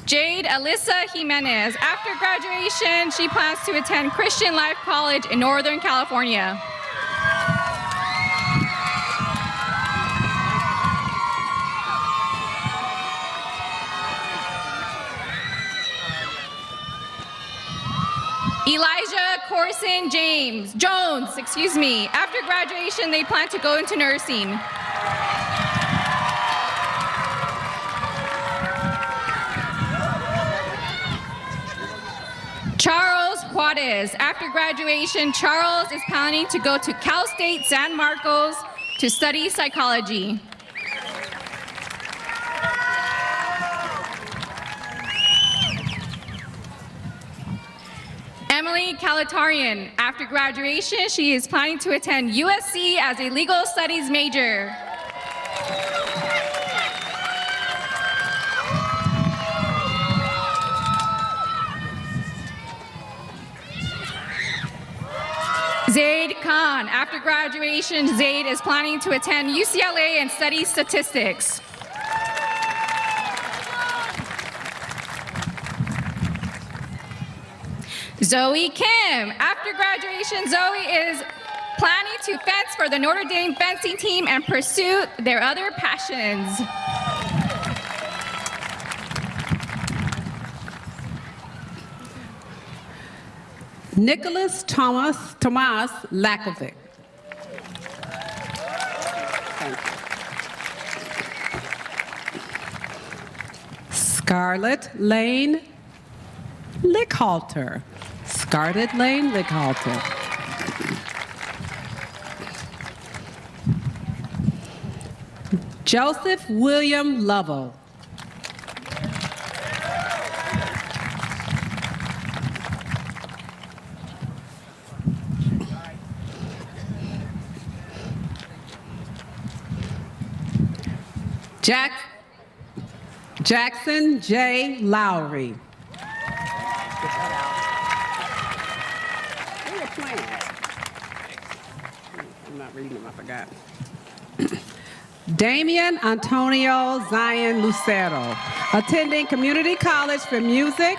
Jade Alyssa Jimenez. After graduation, she plans to attend Christian Life College in Northern California. Elijah Corson Jones. After graduation, they plan to go into nursing. Charles Juarez. After graduation, Charles is planning to go to Cal State San Marcos to study psychology. Emily Kalatarian. After graduation, she is planning to attend USC as a legal studies major. Zaid Khan. After graduation, Zaid is planning to attend UCLA and study statistics. Zoe Kim. After graduation, Zoe is planning to fence for the Notre Dame fencing team and pursue their other passions. Nicholas Tomas Lakovic. Scarlett Lane Lickhalter. Scarlett Lane Lickhalter. Joseph William Lovell. Jackson J. Lowry. I'm not reading them, I forgot. Damian Antonio Zion Lucero, attending Community College for Music.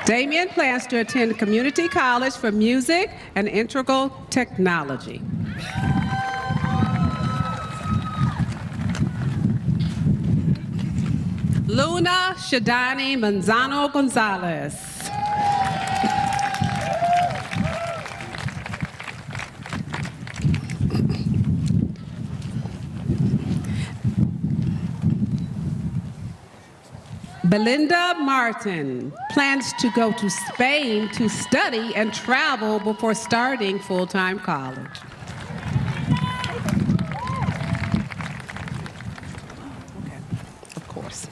Damian plans to attend Community College for Music and Integral Technology. Luna Shadani Manzano Gonzalez. Belinda Martin plans to go to Spain to study and travel before starting full-time college. Okay, of course.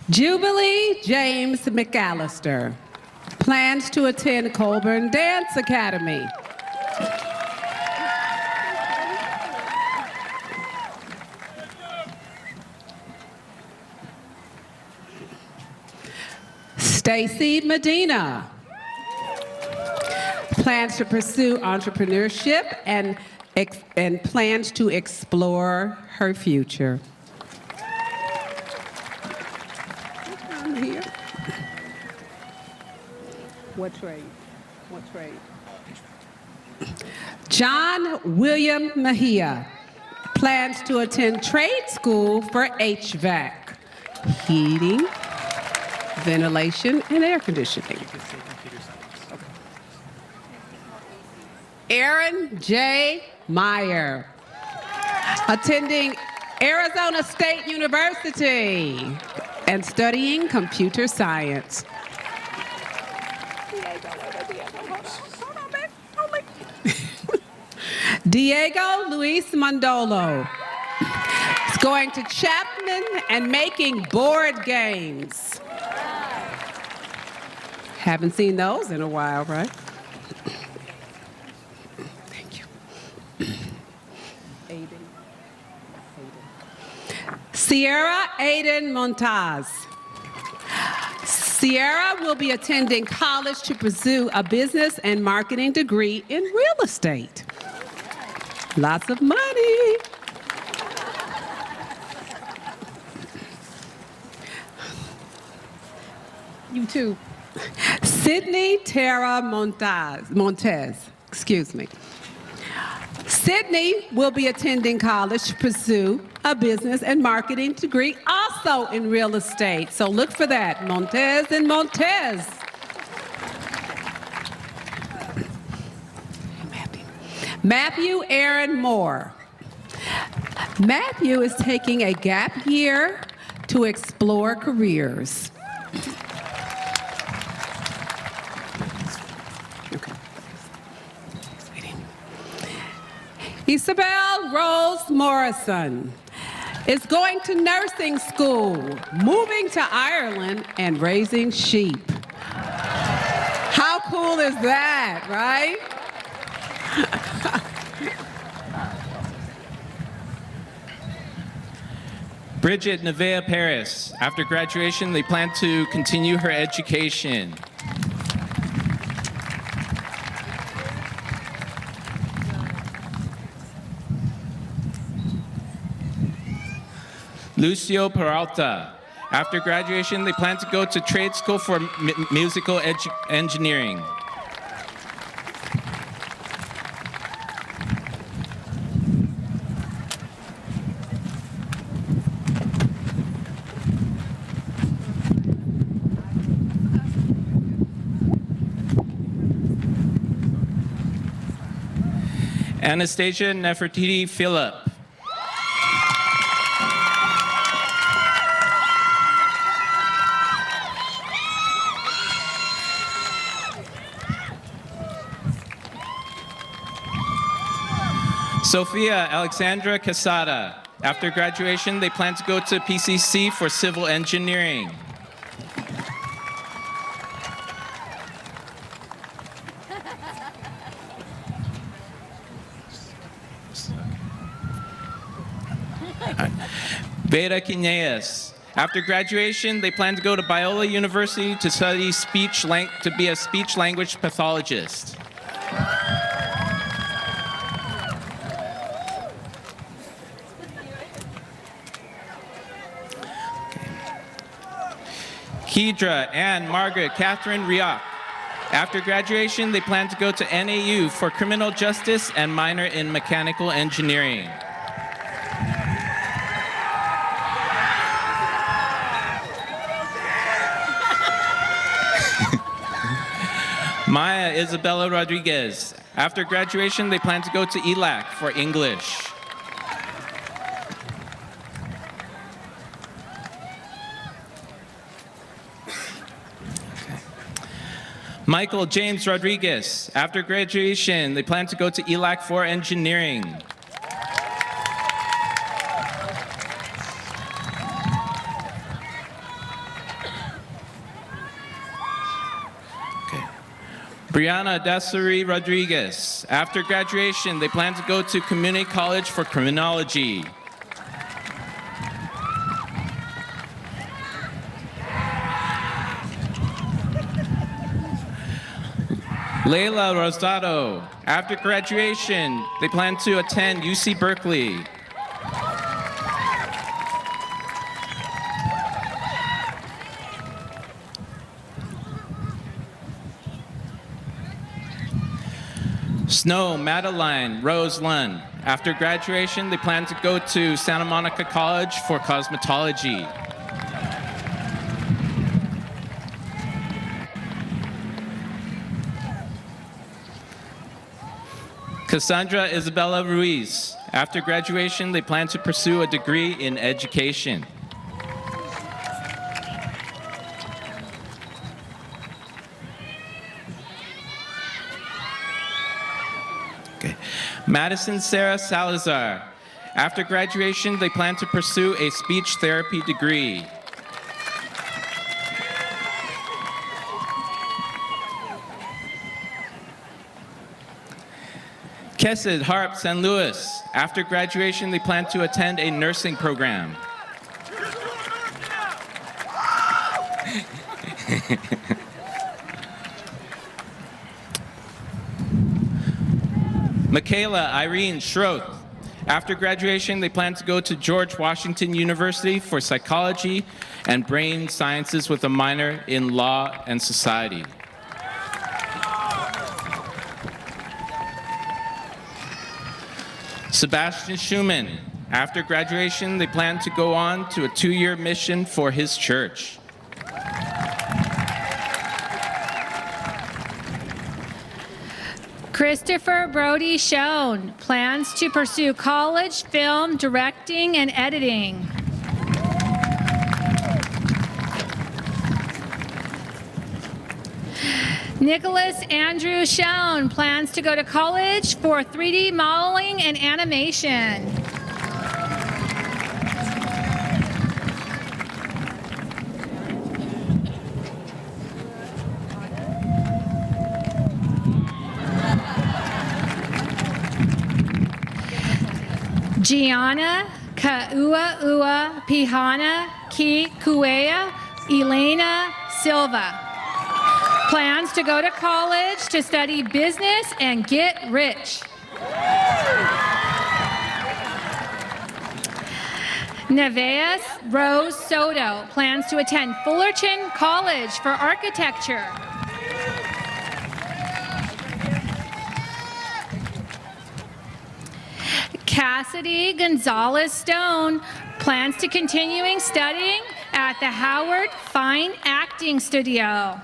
Jubilee James McAllister plans to attend Colburn Dance Academy. Stacy Medina plans to pursue entrepreneurship and plans to explore her future. I'm here. What trade? What trade? John William Mejia plans to attend trade school for HVAC, heating, ventilation, and air conditioning. Aaron J. Meyer, attending Arizona State University and studying computer science. Diego Luis Mondolo is going to Chapman and making board games. Haven't seen those in a while, right? Thank you. Sierra Aiden Montaz. Sierra will be attending college to pursue a business and marketing degree in real estate. Lots of money. You too. Sydney Tara Montez, excuse me. Sydney will be attending college to pursue a business and marketing degree also in real estate. So look for that, Montez and Montez. Matthew Aaron Moore. Matthew is taking a gap year to explore careers. Isabel Rose Morrison is going to nursing school, moving to Ireland, and raising sheep. How cool is that, right? Bridget Nevea Paris. After graduation, they plan to continue her education. Lucio Peralta. After graduation, they plan to go to trade school for musical engineering. Anastasia Nefertiti Phillip. Sophia Alexandra Quesada. After graduation, they plan to go to PCC for civil engineering. Veda Quineas. After graduation, they plan to go to Biola University to study to be a speech-language pathologist. Kedra Ann Margaret Catherine Rioch. After graduation, they plan to go to NAU for criminal justice and minor in mechanical engineering. Maya Isabella Rodriguez. After graduation, they plan to go to ELAC for English. Michael James Rodriguez. After graduation, they plan to go to ELAC for engineering. Brianna Dasari Rodriguez. After graduation, they plan to go to community college for criminology. Leila Rosado. After graduation, they plan to attend UC Berkeley. Snow Madeline Rose Lund. After graduation, they plan to go to Santa Monica College for cosmetology. Cassandra Isabella Ruiz. After graduation, they plan to pursue a degree in education. Madison Sarah Salazar. After graduation, they plan to pursue a speech therapy degree. Kesed Harp San Luis. After graduation, they plan to attend a nursing program. Michaela Irene Schroth. After graduation, they plan to go to George Washington University for psychology and brain sciences with a minor in law and society. Sebastian Schumann. After graduation, they plan to go on to a 2-year mission for his church. Christopher Brody Schoen plans to pursue college, film, directing, and editing. Nicholas Andrew Schoen plans to go to college for 3D modeling and animation. Gianna Ka'ua'ua Pihana Ki Kuea Elena Silva plans to go to college to study business and get rich. Nevaeh Rose Soto plans to attend Fullerton College for architecture. Cassidy Gonzalez Stone plans to continuing studying at the Howard Fine Acting Studio.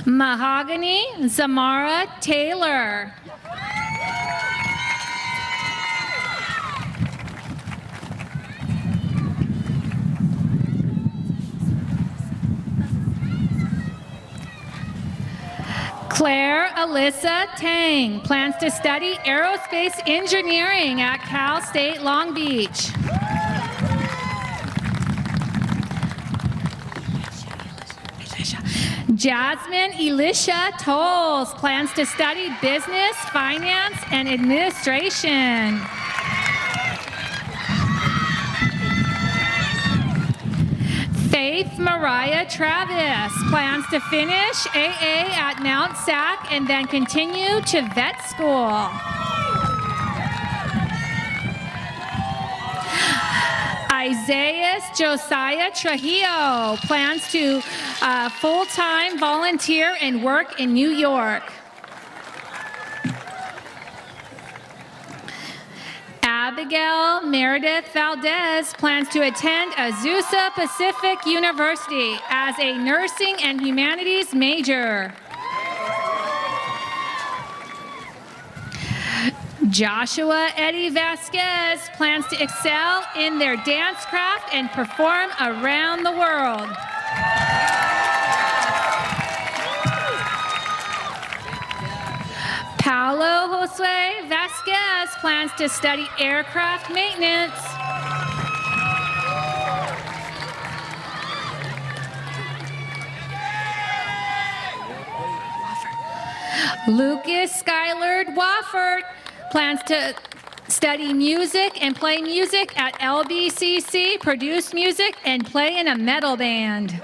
Mahogany Zamara Taylor. Claire Alyssa Tang plans to study aerospace engineering at Cal State Long Beach. Jasmine Elisha Tolles plans to study business, finance, and administration. Faith Mariah Travis plans to finish AA at Mount Sac and then continue to vet school. Isaiah Josiah Trujillo plans to full-time volunteer and work in New York. Abigail Meredith Valdez plans to attend Azusa Pacific University as a nursing and humanities major. Joshua Eddie Vasquez plans to excel in their dance craft and perform around the world. Paulo Josue Vasquez plans to study aircraft maintenance. Lucas Skylard Wofford plans to study music and play music at LBCC, produce music, and play in a metal band.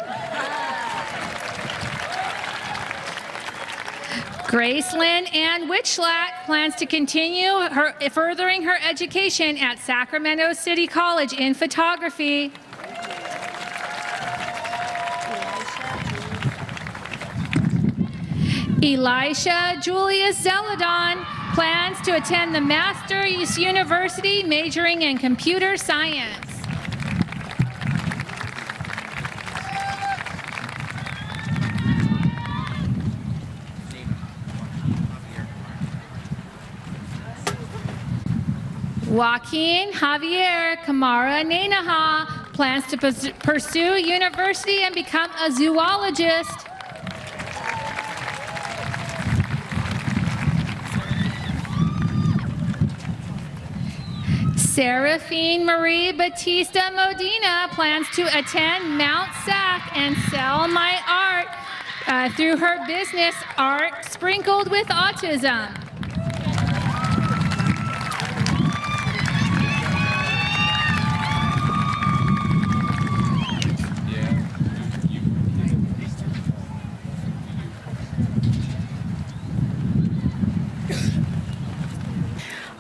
Gracelyn Ann Witchlack plans to continue furthering her education at Sacramento City College in photography. Elisha Julius Zeladon plans to attend the Masters University majoring in computer science. Joaquin Javier Camara Nenaha plans to pursue university and become a zoologist. Seraphine Marie Batista Modena plans to attend Mount Sac and sell my art through her business, Art Sprinkled with Autism.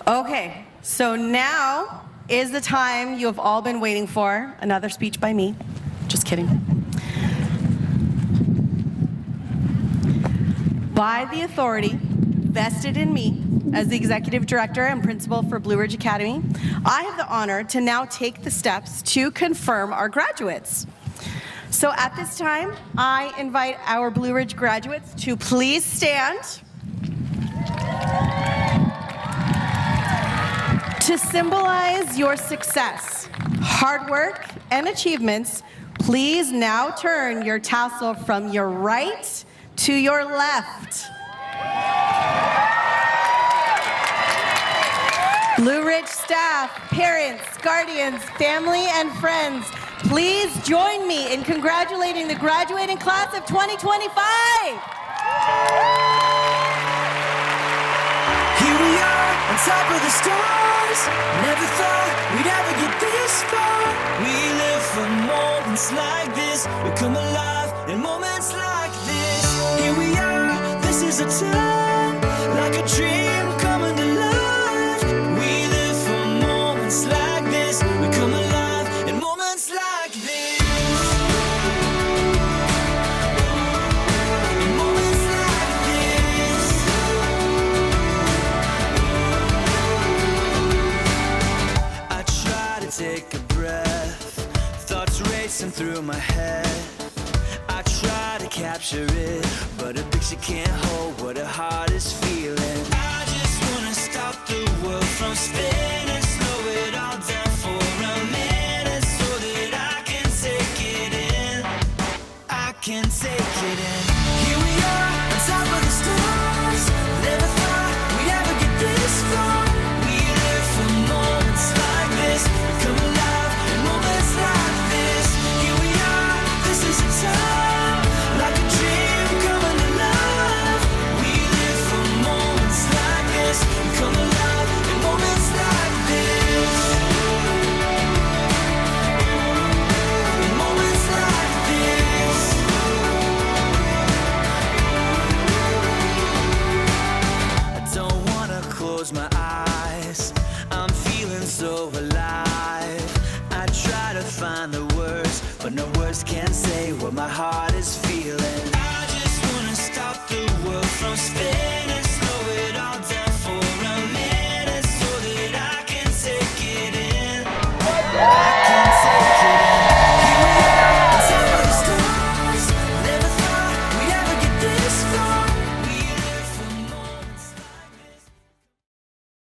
Okay, so now is the time you have all been waiting for. Another speech by me. Just kidding. By the authority vested in me as the executive director and principal for Blue Ridge Academy, I have the honor to now take the steps to confirm our graduates. So at this time, I invite our Blue Ridge graduates to please stand. To symbolize your success, hard work, and achievements, please now turn your tassel from your right to your left. Blue Ridge staff, parents, guardians, family, and friends, please join me in congratulating the graduating class of 2025. Here we are, on top of the stars. Never thought we'd ever get this far. We live for moments like this. We come alive in moments like this. Here we are, this is a time, like a dream coming to life. We live for moments like this. We come alive in moments like this. In moments like this. I try to take a breath, thoughts racing through my head. I try to capture it, but a picture can't hold what a heart is feeling. I just wanna stop the world from spinning, slow it all down for a minute, so that I can take it in. I can take it in. Here we are, on top of the stars. Never thought we'd ever get this far. We live for moments like this. We come alive in moments like this. Here we are, this is a time, like a dream eyes. I'm feeling so alive. I try to find the words, but no words can say what my heart is feeling.